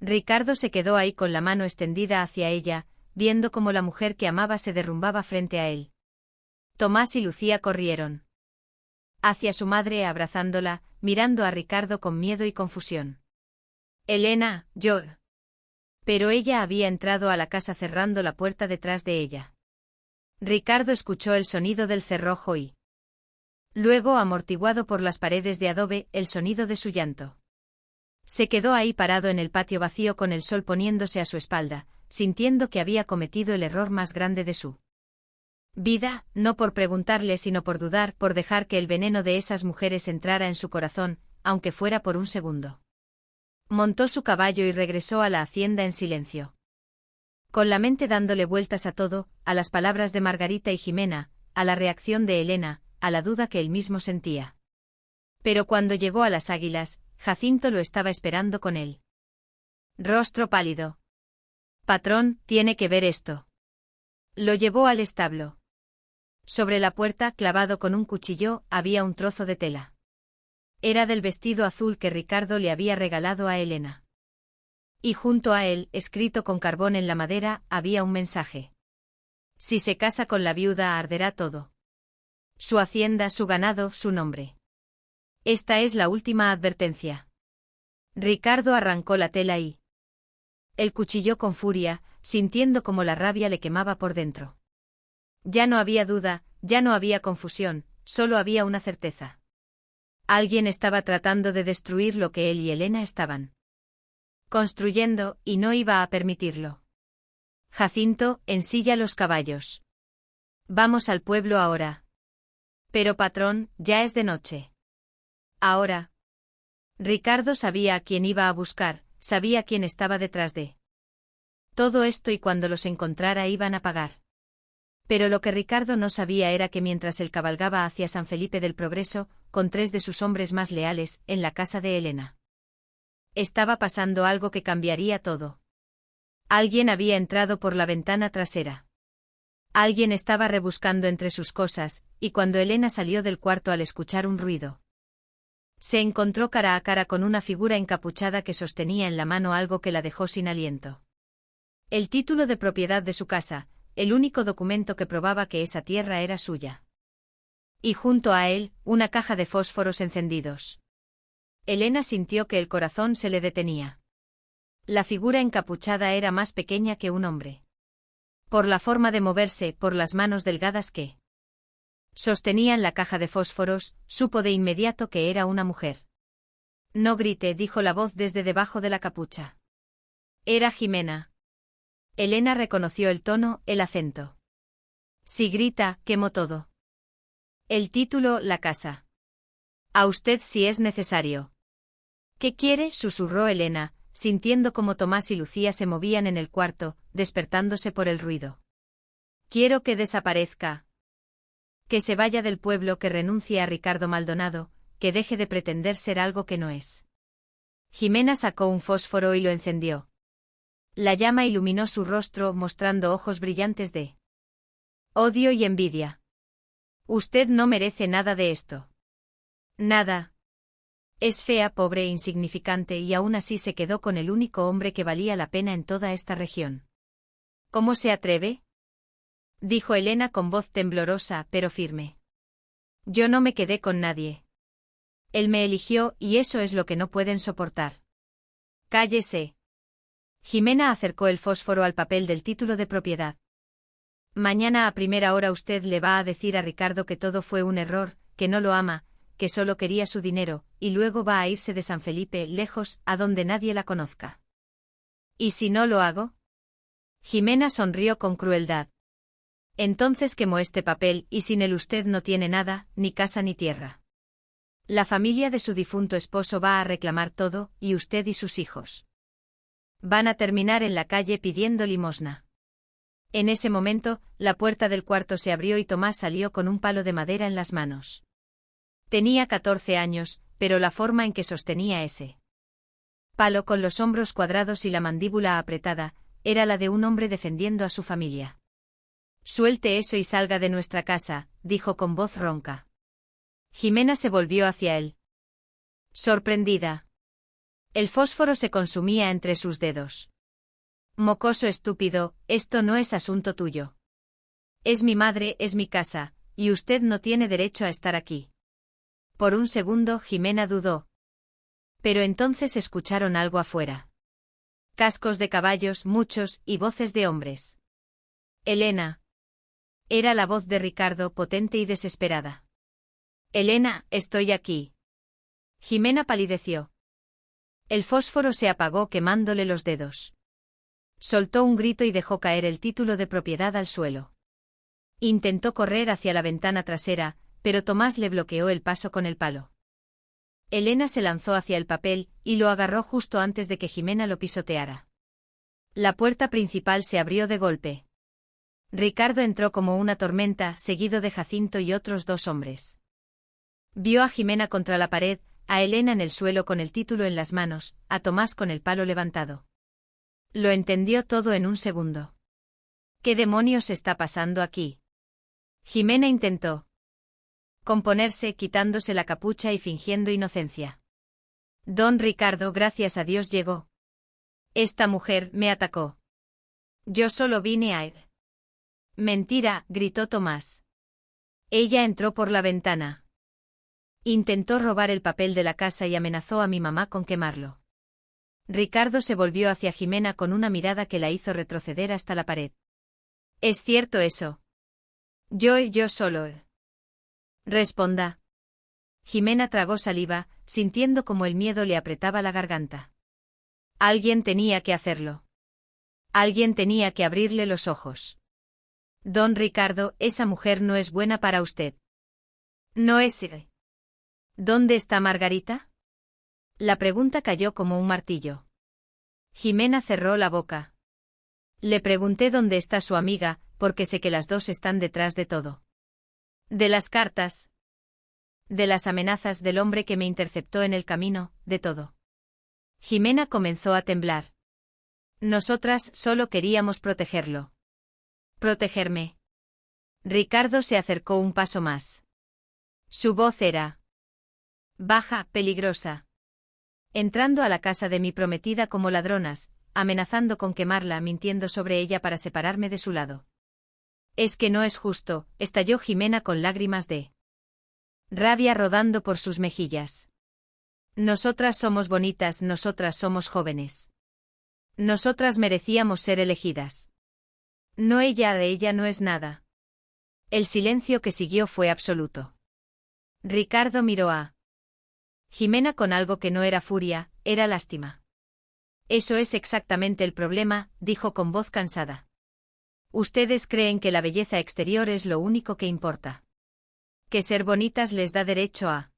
Ricardo se quedó ahí con la mano extendida hacia ella, viendo cómo la mujer que amaba se derrumbaba frente a él. Tomás y Lucía corrieron hacia su madre abrazándola, mirando a Ricardo con miedo y confusión. Elena, yo. Pero ella había entrado a la casa cerrando la puerta detrás de ella. Ricardo escuchó el sonido del cerrojo y luego, amortiguado por las paredes de adobe, el sonido de su llanto. Se quedó ahí parado en el patio vacío con el sol poniéndose a su espalda, sintiendo que había cometido el error más grande de su vida, no por preguntarle sino por dudar, por dejar que el veneno de esas mujeres entrara en su corazón, aunque fuera por un segundo. Montó su caballo y regresó a la hacienda en silencio. Con la mente dándole vueltas a todo, a las palabras de Margarita y Jimena, a la reacción de Elena, a la duda que él mismo sentía. Pero cuando llegó a las Águilas, Jacinto lo estaba esperando con él. Rostro pálido. Patrón, tiene que ver esto. Lo llevó al establo. Sobre la puerta, clavado con un cuchillo, había un trozo de tela. Era del vestido azul que Ricardo le había regalado a Elena. Y junto a él, escrito con carbón en la madera, había un mensaje. Si se casa con la viuda arderá todo. Su hacienda, su ganado, su nombre. Esta es la última advertencia. Ricardo arrancó la tela y el cuchilló con furia, sintiendo como la rabia le quemaba por dentro. Ya no había duda, ya no había confusión, solo había una certeza. Alguien estaba tratando de destruir lo que él y Elena estaban construyendo, y no iba a permitirlo. Jacinto, ensilla los caballos. Vamos al pueblo ahora. Pero patrón, ya es de noche. Ahora. Ricardo sabía a quién iba a buscar, sabía quién estaba detrás de todo esto y cuando los encontrara iban a pagar. Pero lo que Ricardo no sabía era que mientras él cabalgaba hacia San Felipe del Progreso, con 3 de sus hombres más leales, en la casa de Elena. Estaba pasando algo que cambiaría todo. Alguien había entrado por la ventana trasera. Alguien estaba rebuscando entre sus cosas, y cuando Elena salió del cuarto al escuchar un ruido, se encontró cara a cara con una figura encapuchada que sostenía en la mano algo que la dejó sin aliento. El título de propiedad de su casa, el único documento que probaba que esa tierra era suya. Y junto a él, una caja de fósforos encendidos. Elena sintió que el corazón se le detenía. La figura encapuchada era más pequeña que un hombre. Por la forma de moverse, por las manos delgadas que sostenían la caja de fósforos, supo de inmediato que era una mujer. No grite, dijo la voz desde debajo de la capucha. Era Jimena. Elena reconoció el tono, el acento. Si grita, quemo todo. El título, la casa. A usted si es necesario. ¿Qué quiere?, susurró Elena, sintiendo como Tomás y Lucía se movían en el cuarto, despertándose por el ruido. Quiero que desaparezca. Que se vaya del pueblo, que renuncie a Ricardo Maldonado, que deje de pretender ser algo que no es. Jimena sacó un fósforo y lo encendió. La llama iluminó su rostro, mostrando ojos brillantes de odio y envidia. Usted no merece nada de esto. Nada. Es fea, pobre e insignificante, y aún así se quedó con el único hombre que valía la pena en toda esta región. ¿Cómo se atreve?, dijo Elena con voz temblorosa, pero firme. Yo no me quedé con nadie. Él me eligió, y eso es lo que no pueden soportar. Cállese. Jimena acercó el fósforo al papel del título de propiedad. Mañana a primera hora usted le va a decir a Ricardo que todo fue un error, que no lo ama, que solo quería su dinero, y luego va a irse de San Felipe, lejos, a donde nadie la conozca. ¿Y si no lo hago? Jimena sonrió con crueldad. Entonces quemó este papel, y sin él usted no tiene nada, ni casa ni tierra. La familia de su difunto esposo va a reclamar todo, y usted y sus hijos van a terminar en la calle pidiendo limosna. En ese momento, la puerta del cuarto se abrió y Tomás salió con un palo de madera en las manos. Tenía 14 años, pero la forma en que sostenía ese palo, con los hombros cuadrados y la mandíbula apretada, era la de un hombre defendiendo a su familia. Suelte eso y salga de nuestra casa, dijo con voz ronca. Jimena se volvió hacia él, sorprendida. El fósforo se consumía entre sus dedos. Mocoso estúpido, esto no es asunto tuyo. Es mi madre, es mi casa, y usted no tiene derecho a estar aquí. Por un segundo Jimena dudó. Pero entonces escucharon algo afuera. Cascos de caballos, muchos, y voces de hombres. Elena. Era la voz de Ricardo, potente y desesperada. Elena, estoy aquí. Jimena palideció. El fósforo se apagó quemándole los dedos. Soltó un grito y dejó caer el título de propiedad al suelo. Intentó correr hacia la ventana trasera, pero Tomás le bloqueó el paso con el palo. Elena se lanzó hacia el papel, y lo agarró justo antes de que Jimena lo pisoteara. La puerta principal se abrió de golpe. Ricardo entró como una tormenta, seguido de Jacinto y otros 2 hombres. Vio a Jimena contra la pared, a Elena en el suelo con el título en las manos, a Tomás con el palo levantado. Lo entendió todo en un segundo. ¿Qué demonios está pasando aquí? Jimena intentó componerse, quitándose la capucha y fingiendo inocencia. Don Ricardo, gracias a Dios llegó. Esta mujer me atacó. Yo solo vine a... Mentira, gritó Tomás. Ella entró por la ventana. Intentó robar el papel de la casa y amenazó a mi mamá con quemarlo. Ricardo se volvió hacia Jimena con una mirada que la hizo retroceder hasta la pared. ¿Es cierto eso? Yo solo. Responda. Jimena tragó saliva, sintiendo como el miedo le apretaba la garganta. Alguien tenía que hacerlo. Alguien tenía que abrirle los ojos. Don Ricardo, esa mujer no es buena para usted. No es... ¿Dónde está Margarita? La pregunta cayó como un martillo. Jimena cerró la boca. Le pregunté dónde está su amiga, porque sé que las 2 están detrás de todo. De las cartas. De las amenazas del hombre que me interceptó en el camino, de todo. Jimena comenzó a temblar. Nosotras solo queríamos protegerlo. ¿Protegerme? Ricardo se acercó un paso más. Su voz era baja, peligrosa. Entrando a la casa de mi prometida como ladronas, amenazando con quemarla, mintiendo sobre ella para separarme de su lado. Es que no es justo, estalló Jimena con lágrimas de rabia rodando por sus mejillas. Nosotras somos bonitas, nosotras somos jóvenes. Nosotras merecíamos ser elegidas. No ella, de ella no es nada. El silencio que siguió fue absoluto. Ricardo miró a Jimena con algo que no era furia, era lástima. Eso es exactamente el problema, dijo con voz cansada. Ustedes creen que la belleza exterior es lo único que importa. Que ser bonitas les da derecho a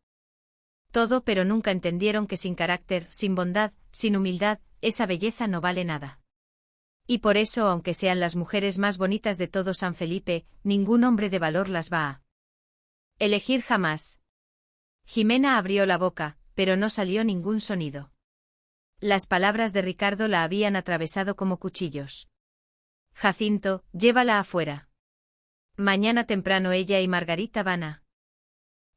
todo, pero nunca entendieron que sin carácter, sin bondad, sin humildad, esa belleza no vale nada. Y por eso, aunque sean las mujeres más bonitas de todo San Felipe, ningún hombre de valor las va a elegir jamás. Jimena abrió la boca, pero no salió ningún sonido. Las palabras de Ricardo la habían atravesado como cuchillos. Jacinto, llévala afuera. Mañana temprano ella y Margarita van a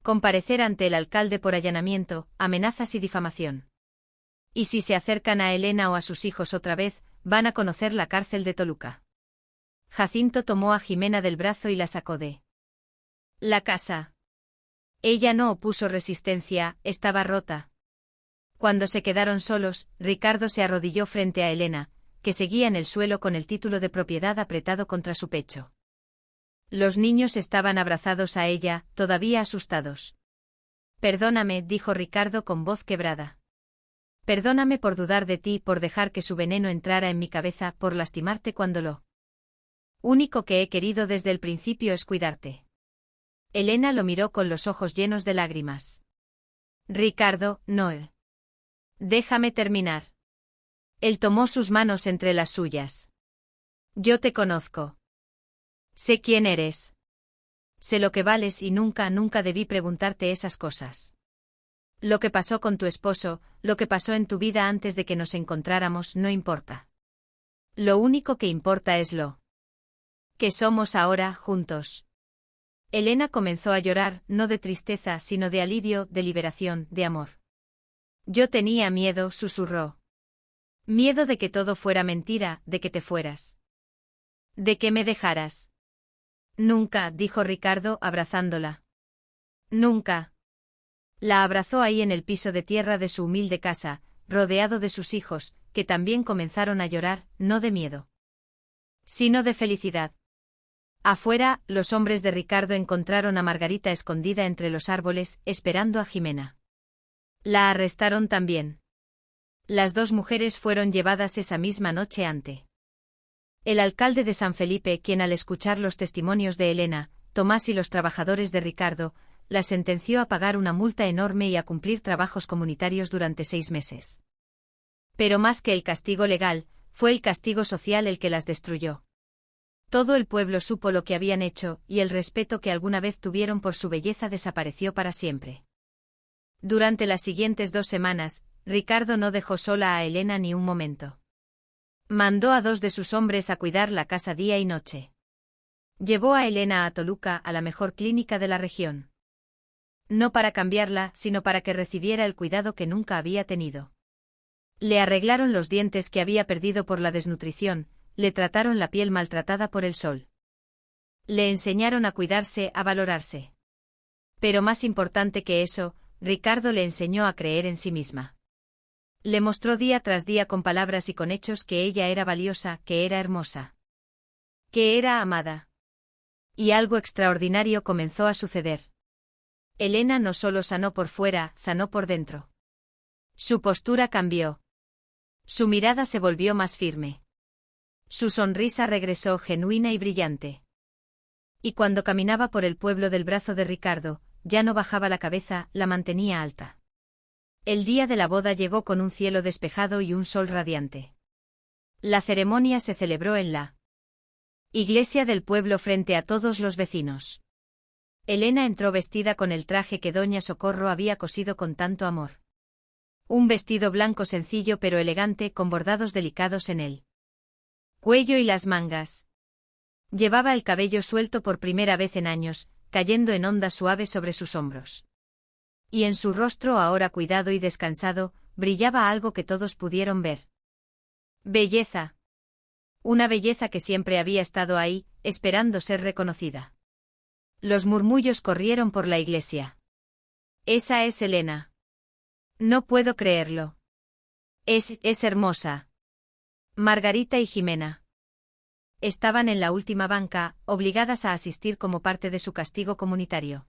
comparecer ante el alcalde por allanamiento, amenazas y difamación. Y si se acercan a Elena o a sus hijos otra vez, van a conocer la cárcel de Toluca. Jacinto tomó a Jimena del brazo y la sacó de la casa. Ella no opuso resistencia, estaba rota. Cuando se quedaron solos, Ricardo se arrodilló frente a Elena, que seguía en el suelo con el título de propiedad apretado contra su pecho. Los niños estaban abrazados a ella, todavía asustados. Perdóname, dijo Ricardo con voz quebrada. Perdóname por dudar de ti, por dejar que su veneno entrara en mi cabeza, por lastimarte cuando lo único que he querido desde el principio es cuidarte. Elena lo miró con los ojos llenos de lágrimas. Ricardo, no. Déjame terminar. Él tomó sus manos entre las suyas. Yo te conozco. Sé quién eres. Sé lo que vales y nunca debí preguntarte esas cosas. Lo que pasó con tu esposo, lo que pasó en tu vida antes de que nos encontráramos, no importa. Lo único que importa es lo que somos ahora, juntos. Elena comenzó a llorar, no de tristeza, sino de alivio, de liberación, de amor. Yo tenía miedo, susurró. Miedo de que todo fuera mentira, de que te fueras. De que me dejaras. Nunca, dijo Ricardo, abrazándola. Nunca. La abrazó ahí en el piso de tierra de su humilde casa, rodeado de sus hijos, que también comenzaron a llorar, no de miedo, sino de felicidad. Afuera, los hombres de Ricardo encontraron a Margarita escondida entre los árboles, esperando a Jimena. La arrestaron también. Las dos mujeres fueron llevadas esa misma noche ante el alcalde de San Felipe, quien al escuchar los testimonios de Elena, Tomás y los trabajadores de Ricardo, las sentenció a pagar una multa enorme y a cumplir trabajos comunitarios durante 6 meses. Pero más que el castigo legal, fue el castigo social el que las destruyó. Todo el pueblo supo lo que habían hecho, y el respeto que alguna vez tuvieron por su belleza desapareció para siempre. Durante las siguientes 2 semanas, Ricardo no dejó sola a Elena ni un momento. Mandó a 2 de sus hombres a cuidar la casa día y noche. Llevó a Elena a Toluca, a la mejor clínica de la región. No para cambiarla, sino para que recibiera el cuidado que nunca había tenido. Le arreglaron los dientes que había perdido por la desnutrición, le trataron la piel maltratada por el sol. Le enseñaron a cuidarse, a valorarse. Pero más importante que eso, Ricardo le enseñó a creer en sí misma. Le mostró día tras día con palabras y con hechos que ella era valiosa, que era hermosa, que era amada. Y algo extraordinario comenzó a suceder. Elena no solo sanó por fuera, sanó por dentro. Su postura cambió. Su mirada se volvió más firme. Su sonrisa regresó genuina y brillante. Y cuando caminaba por el pueblo del brazo de Ricardo, ya no bajaba la cabeza, la mantenía alta. El día de la boda llegó con un cielo despejado y un sol radiante. La ceremonia se celebró en la iglesia del pueblo frente a todos los vecinos. Elena entró vestida con el traje que doña Socorro había cosido con tanto amor. Un vestido blanco sencillo pero elegante con bordados delicados en el cuello y las mangas. Llevaba el cabello suelto por primera vez en años, cayendo en ondas suaves sobre sus hombros. Y en su rostro, ahora cuidado y descansado, brillaba algo que todos pudieron ver. Belleza. Una belleza que siempre había estado ahí, esperando ser reconocida. Los murmullos corrieron por la iglesia. Esa es Elena. No puedo creerlo. Es hermosa. Margarita y Jimena estaban en la última banca, obligadas a asistir como parte de su castigo comunitario.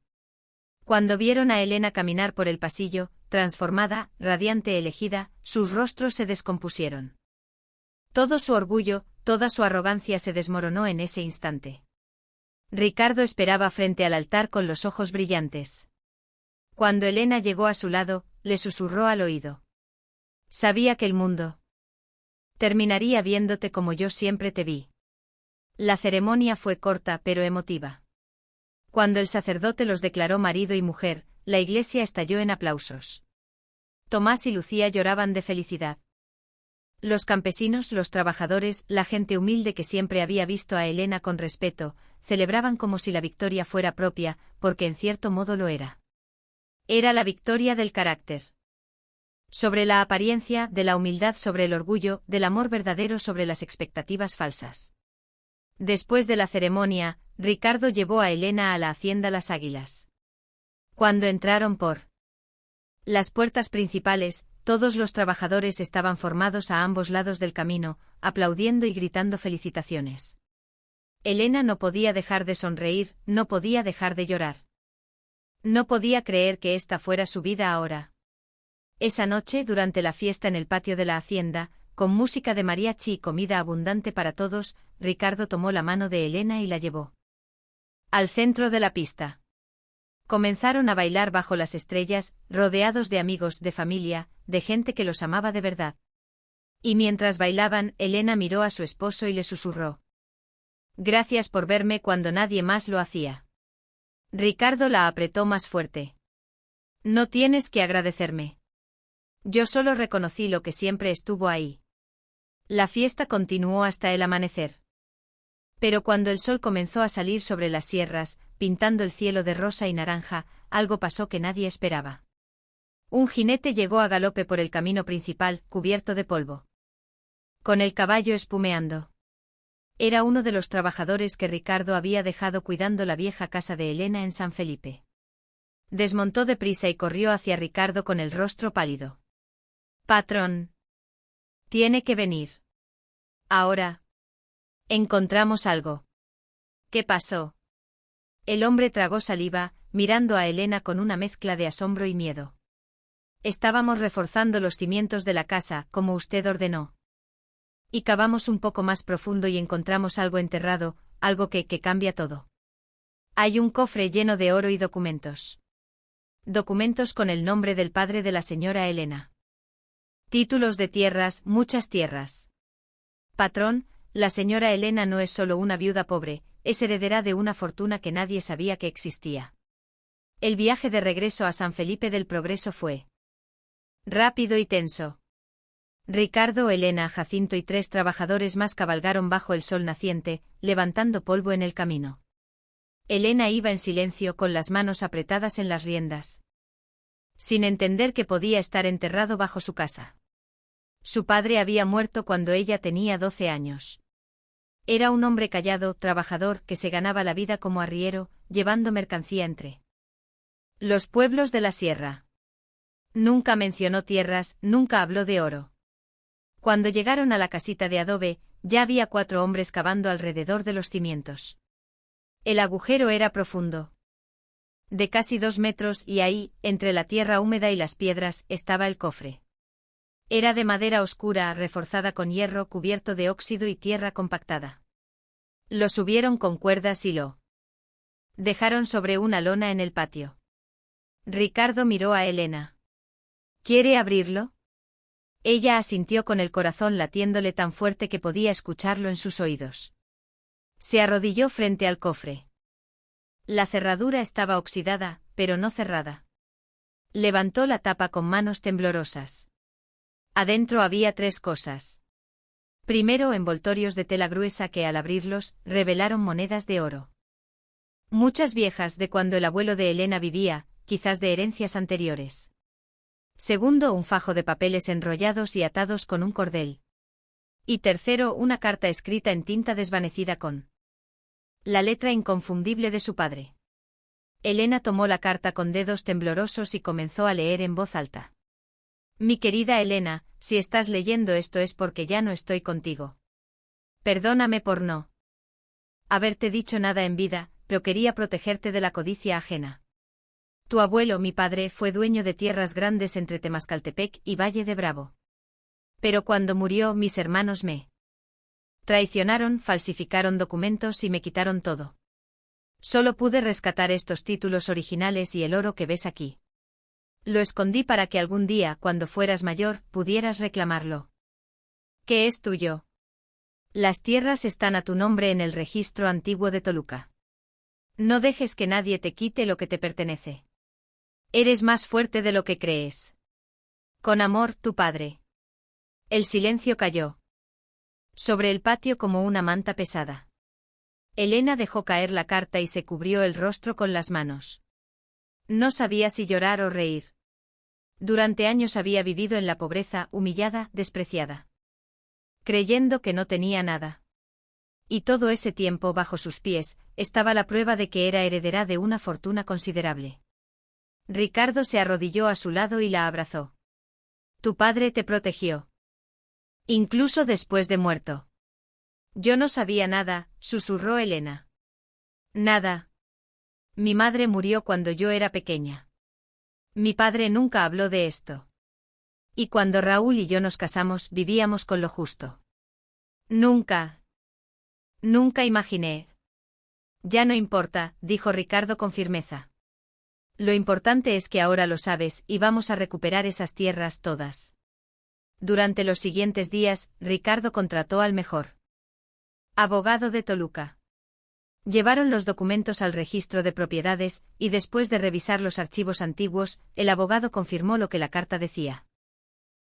Cuando vieron a Elena caminar por el pasillo, transformada, radiante, elegida, sus rostros se descompusieron. Todo su orgullo, toda su arrogancia se desmoronó en ese instante. Ricardo esperaba frente al altar con los ojos brillantes. Cuando Elena llegó a su lado, le susurró al oído. Sabía que el mundo terminaría viéndote como yo siempre te vi. La ceremonia fue corta pero emotiva. Cuando el sacerdote los declaró marido y mujer, la iglesia estalló en aplausos. Tomás y Lucía lloraban de felicidad. Los campesinos, los trabajadores, la gente humilde que siempre había visto a Elena con respeto, celebraban como si la victoria fuera propia, porque en cierto modo lo era. Era la victoria del carácter. Sobre la apariencia, de la humildad sobre el orgullo, del amor verdadero sobre las expectativas falsas. Después de la ceremonia, Ricardo llevó a Elena a la hacienda Las Águilas. Cuando entraron por las puertas principales, todos los trabajadores estaban formados a ambos lados del camino, aplaudiendo y gritando felicitaciones. Elena no podía dejar de sonreír, no podía dejar de llorar. No podía creer que esta fuera su vida ahora. Esa noche, durante la fiesta en el patio de la hacienda, con música de mariachi y comida abundante para todos, Ricardo tomó la mano de Elena y la llevó al centro de la pista. Comenzaron a bailar bajo las estrellas, rodeados de amigos, de familia, de gente que los amaba de verdad. Y mientras bailaban, Elena miró a su esposo y le susurró: «Gracias por verme cuando nadie más lo hacía». Ricardo la apretó más fuerte. «No tienes que agradecerme. Yo solo reconocí lo que siempre estuvo ahí». La fiesta continuó hasta el amanecer. Pero cuando el sol comenzó a salir sobre las sierras, pintando el cielo de rosa y naranja, algo pasó que nadie esperaba. Un jinete llegó a galope por el camino principal, cubierto de polvo, con el caballo espumeando. Era uno de los trabajadores que Ricardo había dejado cuidando la vieja casa de Elena en San Felipe. Desmontó deprisa y corrió hacia Ricardo con el rostro pálido. «Patrón. Tiene que venir. Ahora. Encontramos algo». «¿Qué pasó?». El hombre tragó saliva, mirando a Elena con una mezcla de asombro y miedo. «Estábamos reforzando los cimientos de la casa, como usted ordenó. Y cavamos un poco más profundo y encontramos algo enterrado, algo que cambia todo. Hay un cofre lleno de oro y documentos. Documentos con el nombre del padre de la señora Elena. Títulos de tierras, muchas tierras. Patrón, la señora Elena no es solo una viuda pobre, es heredera de una fortuna que nadie sabía que existía». El viaje de regreso a San Felipe del Progreso fue rápido y tenso. Ricardo, Elena, Jacinto y 3 trabajadores más cabalgaron bajo el sol naciente, levantando polvo en el camino. Elena iba en silencio con las manos apretadas en las riendas, sin entender que podía estar enterrado bajo su casa. Su padre había muerto cuando ella tenía 12 años. Era un hombre callado, trabajador, que se ganaba la vida como arriero, llevando mercancía entre los pueblos de la sierra. Nunca mencionó tierras, nunca habló de oro. Cuando llegaron a la casita de adobe, ya había 4 hombres cavando alrededor de los cimientos. El agujero era profundo, de casi 2 metros, y ahí, entre la tierra húmeda y las piedras, estaba el cofre. Era de madera oscura, reforzada con hierro cubierto de óxido y tierra compactada. Lo subieron con cuerdas y lo dejaron sobre una lona en el patio. Ricardo miró a Elena. «¿Quiere abrirlo?». Ella asintió con el corazón latiéndole tan fuerte que podía escucharlo en sus oídos. Se arrodilló frente al cofre. La cerradura estaba oxidada, pero no cerrada. Levantó la tapa con manos temblorosas. Adentro había 3 cosas. Primero, envoltorios de tela gruesa que al abrirlos, revelaron monedas de oro. Muchas viejas de cuando el abuelo de Elena vivía, quizás de herencias anteriores. Segundo, un fajo de papeles enrollados y atados con un cordel. Y tercero, una carta escrita en tinta desvanecida con la letra inconfundible de su padre. Elena tomó la carta con dedos temblorosos y comenzó a leer en voz alta. Mi querida Elena, si estás leyendo esto es porque ya no estoy contigo. Perdóname por no haberte dicho nada en vida, pero quería protegerte de la codicia ajena. Tu abuelo, mi padre, fue dueño de tierras grandes entre Temascaltepec y Valle de Bravo. Pero cuando murió, mis hermanos me traicionaron, falsificaron documentos y me quitaron todo. Solo pude rescatar estos títulos originales y el oro que ves aquí. Lo escondí para que algún día, cuando fueras mayor, pudieras reclamarlo. ¿Qué es tuyo? Las tierras están a tu nombre en el registro antiguo de Toluca. No dejes que nadie te quite lo que te pertenece. Eres más fuerte de lo que crees. Con amor, tu padre. El silencio cayó sobre el patio como una manta pesada. Elena dejó caer la carta y se cubrió el rostro con las manos. No sabía si llorar o reír. Durante años había vivido en la pobreza, humillada, despreciada, creyendo que no tenía nada. Y todo ese tiempo bajo sus pies, estaba la prueba de que era heredera de una fortuna considerable. Ricardo se arrodilló a su lado y la abrazó. Tu padre te protegió. Incluso después de muerto. Yo no sabía nada, susurró Elena. Nada. Mi madre murió cuando yo era pequeña. Mi padre nunca habló de esto. Y cuando Raúl y yo nos casamos, vivíamos con lo justo. Nunca imaginé. Ya no importa, dijo Ricardo con firmeza. Lo importante es que ahora lo sabes y vamos a recuperar esas tierras todas. Durante los siguientes días, Ricardo contrató al mejor abogado de Toluca. Llevaron los documentos al registro de propiedades, y después de revisar los archivos antiguos, el abogado confirmó lo que la carta decía.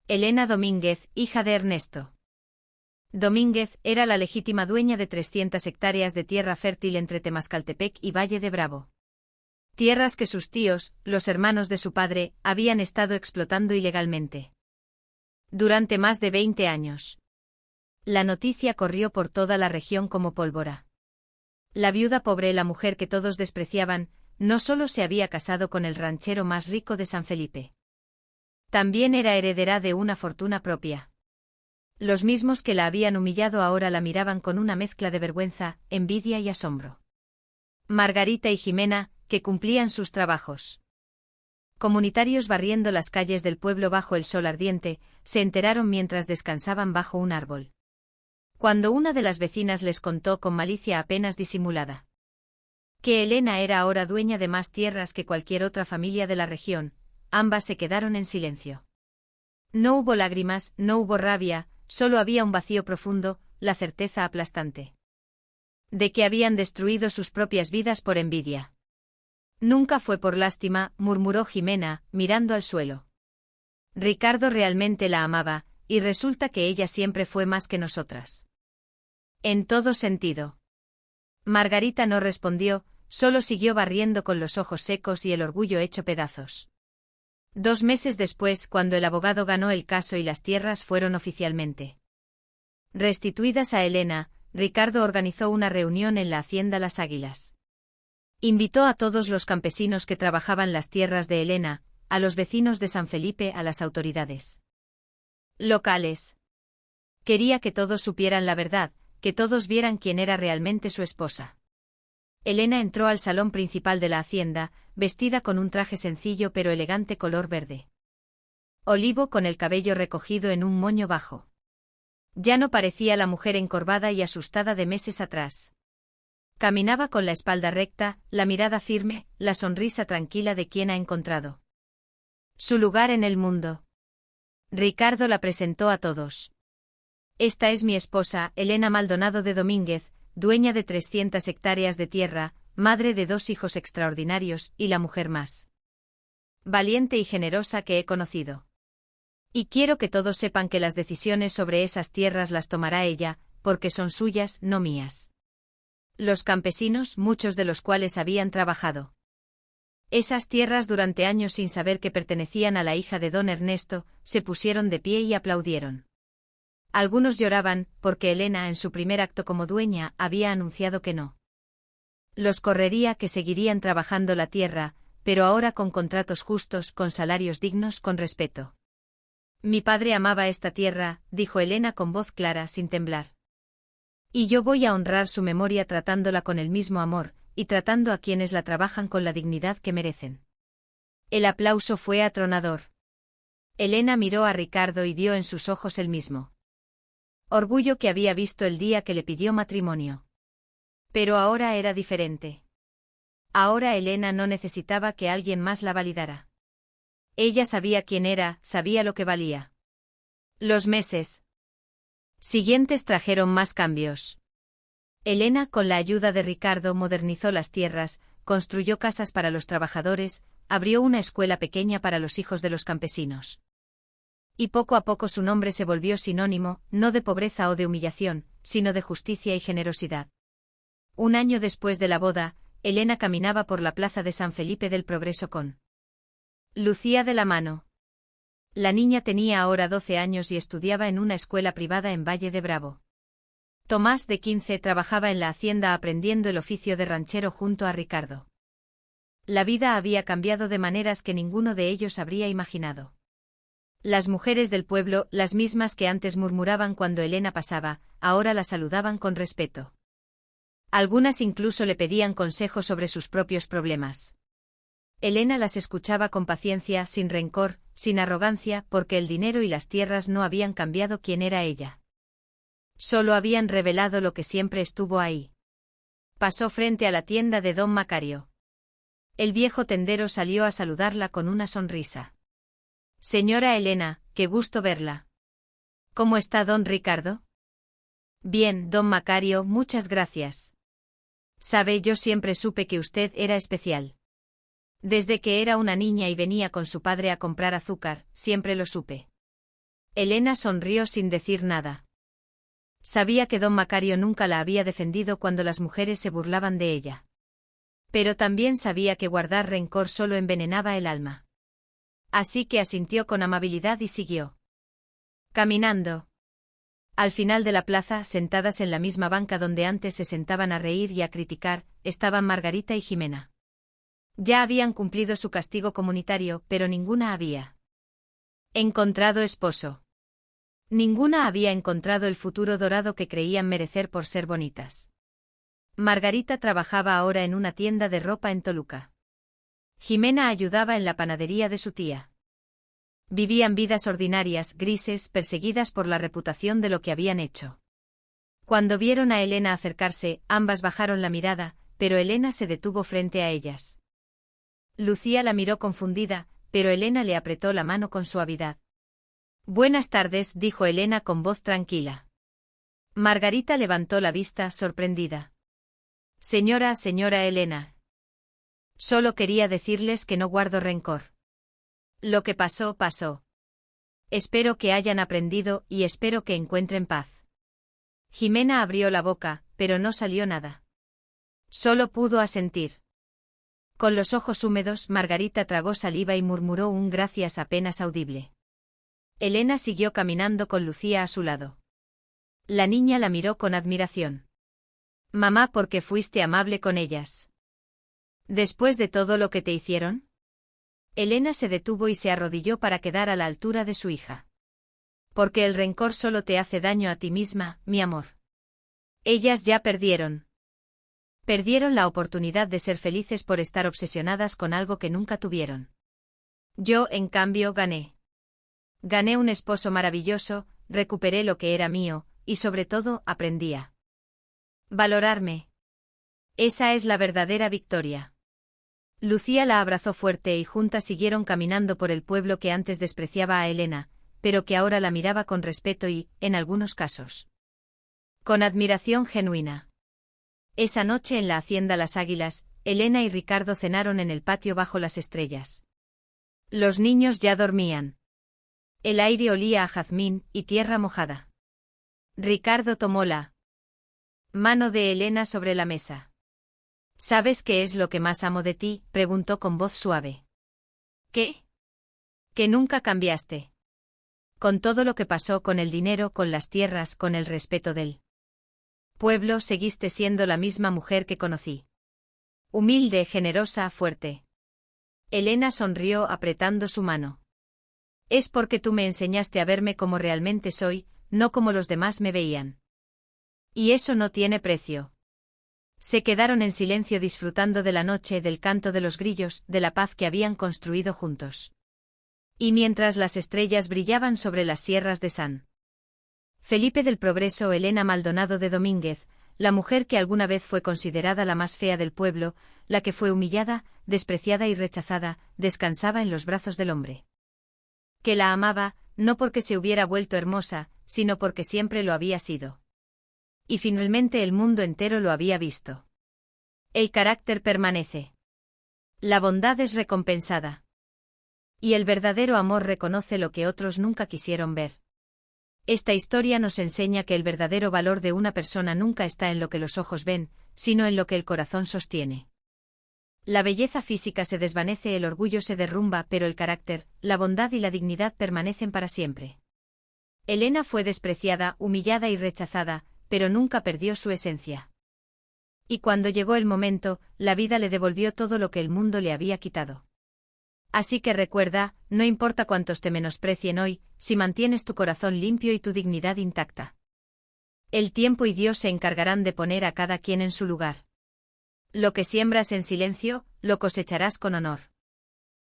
Elena Domínguez, hija de Ernesto Domínguez, era la legítima dueña de 300 hectáreas de tierra fértil entre Temascaltepec y Valle de Bravo. Tierras que sus tíos, los hermanos de su padre, habían estado explotando ilegalmente durante más de 20 años. La noticia corrió por toda la región como pólvora. La viuda pobre, la mujer que todos despreciaban, no solo se había casado con el ranchero más rico de San Felipe. También era heredera de una fortuna propia. Los mismos que la habían humillado ahora la miraban con una mezcla de vergüenza, envidia y asombro. Margarita y Jimena, que cumplían sus trabajos comunitarios barriendo las calles del pueblo bajo el sol ardiente, se enteraron mientras descansaban bajo un árbol. Cuando una de las vecinas les contó con malicia apenas disimulada que Elena era ahora dueña de más tierras que cualquier otra familia de la región, ambas se quedaron en silencio. No hubo lágrimas, no hubo rabia, solo había un vacío profundo, la certeza aplastante de que habían destruido sus propias vidas por envidia. Nunca fue por lástima, murmuró Jimena, mirando al suelo. Ricardo realmente la amaba, y resulta que ella siempre fue más que nosotras. En todo sentido. Margarita no respondió, solo siguió barriendo con los ojos secos y el orgullo hecho pedazos. 2 meses después, cuando el abogado ganó el caso y las tierras fueron oficialmente restituidas a Elena, Ricardo organizó una reunión en la hacienda Las Águilas. Invitó a todos los campesinos que trabajaban las tierras de Elena, a los vecinos de San Felipe, a las autoridades locales. Quería que todos supieran la verdad, que todos vieran quién era realmente su esposa. Elena entró al salón principal de la hacienda, vestida con un traje sencillo pero elegante color verde olivo con el cabello recogido en un moño bajo. Ya no parecía la mujer encorvada y asustada de meses atrás. Caminaba con la espalda recta, la mirada firme, la sonrisa tranquila de quien ha encontrado su lugar en el mundo. Ricardo la presentó a todos. Esta es mi esposa, Elena Maldonado de Domínguez, dueña de 300 hectáreas de tierra, madre de 2 hijos extraordinarios y la mujer más valiente y generosa que he conocido. Y quiero que todos sepan que las decisiones sobre esas tierras las tomará ella, porque son suyas, no mías. Los campesinos, muchos de los cuales habían trabajado esas tierras durante años sin saber que pertenecían a la hija de don Ernesto, se pusieron de pie y aplaudieron. Algunos lloraban, porque Elena, en su primer acto como dueña, había anunciado que no los correría, que seguirían trabajando la tierra, pero ahora con contratos justos, con salarios dignos, con respeto. Mi padre amaba esta tierra, dijo Elena con voz clara, sin temblar. Y yo voy a honrar su memoria tratándola con el mismo amor, y tratando a quienes la trabajan con la dignidad que merecen. El aplauso fue atronador. Elena miró a Ricardo y vio en sus ojos el mismo orgullo que había visto el día que le pidió matrimonio. Pero ahora era diferente. Ahora Elena no necesitaba que alguien más la validara. Ella sabía quién era, sabía lo que valía. Los meses siguientes trajeron más cambios. Elena, con la ayuda de Ricardo, modernizó las tierras, construyó casas para los trabajadores, abrió una escuela pequeña para los hijos de los campesinos. Y poco a poco su nombre se volvió sinónimo, no de pobreza o de humillación, sino de justicia y generosidad. Un año después de la boda, Elena caminaba por la plaza de San Felipe del Progreso con Lucía de la mano. La niña tenía ahora 12 años y estudiaba en una escuela privada en Valle de Bravo. Tomás, de 15, trabajaba en la hacienda aprendiendo el oficio de ranchero junto a Ricardo. La vida había cambiado de maneras que ninguno de ellos habría imaginado. Las mujeres del pueblo, las mismas que antes murmuraban cuando Elena pasaba, ahora la saludaban con respeto. Algunas incluso le pedían consejo sobre sus propios problemas. Elena las escuchaba con paciencia, sin rencor, sin arrogancia, porque el dinero y las tierras no habían cambiado quién era ella. Solo habían revelado lo que siempre estuvo ahí. Pasó frente a la tienda de don Macario. El viejo tendero salió a saludarla con una sonrisa. Señora Elena, qué gusto verla. ¿Cómo está don Ricardo? Bien, don Macario, muchas gracias. Sabe, yo siempre supe que usted era especial. Desde que era una niña y venía con su padre a comprar azúcar, siempre lo supe. Elena sonrió sin decir nada. Sabía que don Macario nunca la había defendido cuando las mujeres se burlaban de ella. Pero también sabía que guardar rencor solo envenenaba el alma. Así que asintió con amabilidad y siguió caminando. Al final de la plaza, sentadas en la misma banca donde antes se sentaban a reír y a criticar, estaban Margarita y Jimena. Ya habían cumplido su castigo comunitario, pero ninguna había encontrado esposo. Ninguna había encontrado el futuro dorado que creían merecer por ser bonitas. Margarita trabajaba ahora en una tienda de ropa en Toluca. Jimena ayudaba en la panadería de su tía. Vivían vidas ordinarias, grises, perseguidas por la reputación de lo que habían hecho. Cuando vieron a Elena acercarse, ambas bajaron la mirada, pero Elena se detuvo frente a ellas. Lucía la miró confundida, pero Elena le apretó la mano con suavidad. Buenas tardes, dijo Elena con voz tranquila. Margarita levantó la vista, sorprendida. Señora Elena. Solo quería decirles que no guardo rencor. Lo que pasó, pasó. Espero que hayan aprendido y espero que encuentren paz. Jimena abrió la boca, pero no salió nada. Solo pudo asentir. Con los ojos húmedos, Margarita tragó saliva y murmuró un gracias apenas audible. Elena siguió caminando con Lucía a su lado. La niña la miró con admiración. Mamá, ¿por qué fuiste amable con ellas? ¿Después de todo lo que te hicieron? Elena se detuvo y se arrodilló para quedar a la altura de su hija. Porque el rencor solo te hace daño a ti misma, mi amor. Ellas ya perdieron. Perdieron la oportunidad de ser felices por estar obsesionadas con algo que nunca tuvieron. Yo, en cambio, gané. Gané un esposo maravilloso, recuperé lo que era mío, y sobre todo, aprendí a valorarme. Esa es la verdadera victoria. Lucía la abrazó fuerte y juntas siguieron caminando por el pueblo que antes despreciaba a Elena, pero que ahora la miraba con respeto y, en algunos casos, con admiración genuina. Esa noche en la hacienda Las Águilas, Elena y Ricardo cenaron en el patio bajo las estrellas. Los niños ya dormían. El aire olía a jazmín y tierra mojada. Ricardo tomó la mano de Elena sobre la mesa. ¿Sabes qué es lo que más amo de ti?, preguntó con voz suave. ¿Qué? Que nunca cambiaste. Con todo lo que pasó, con el dinero, con las tierras, con el respeto del pueblo, seguiste siendo la misma mujer que conocí. Humilde, generosa, fuerte. Elena sonrió apretando su mano. Es porque tú me enseñaste a verme como realmente soy, no como los demás me veían. Y eso no tiene precio. Se quedaron en silencio disfrutando de la noche, del canto de los grillos, de la paz que habían construido juntos. Y mientras las estrellas brillaban sobre las sierras de San Felipe del Progreso, Elena Maldonado de Domínguez, la mujer que alguna vez fue considerada la más fea del pueblo, la que fue humillada, despreciada y rechazada, descansaba en los brazos del hombre que la amaba, no porque se hubiera vuelto hermosa, sino porque siempre lo había sido. Y finalmente el mundo entero lo había visto. El carácter permanece. La bondad es recompensada. Y el verdadero amor reconoce lo que otros nunca quisieron ver. Esta historia nos enseña que el verdadero valor de una persona nunca está en lo que los ojos ven, sino en lo que el corazón sostiene. La belleza física se desvanece, el orgullo se derrumba, pero el carácter, la bondad y la dignidad permanecen para siempre. Elena fue despreciada, humillada y rechazada, pero nunca perdió su esencia. Y cuando llegó el momento, la vida le devolvió todo lo que el mundo le había quitado. Así que recuerda, no importa cuántos te menosprecien hoy, si mantienes tu corazón limpio y tu dignidad intacta. El tiempo y Dios se encargarán de poner a cada quien en su lugar. Lo que siembras en silencio, lo cosecharás con honor.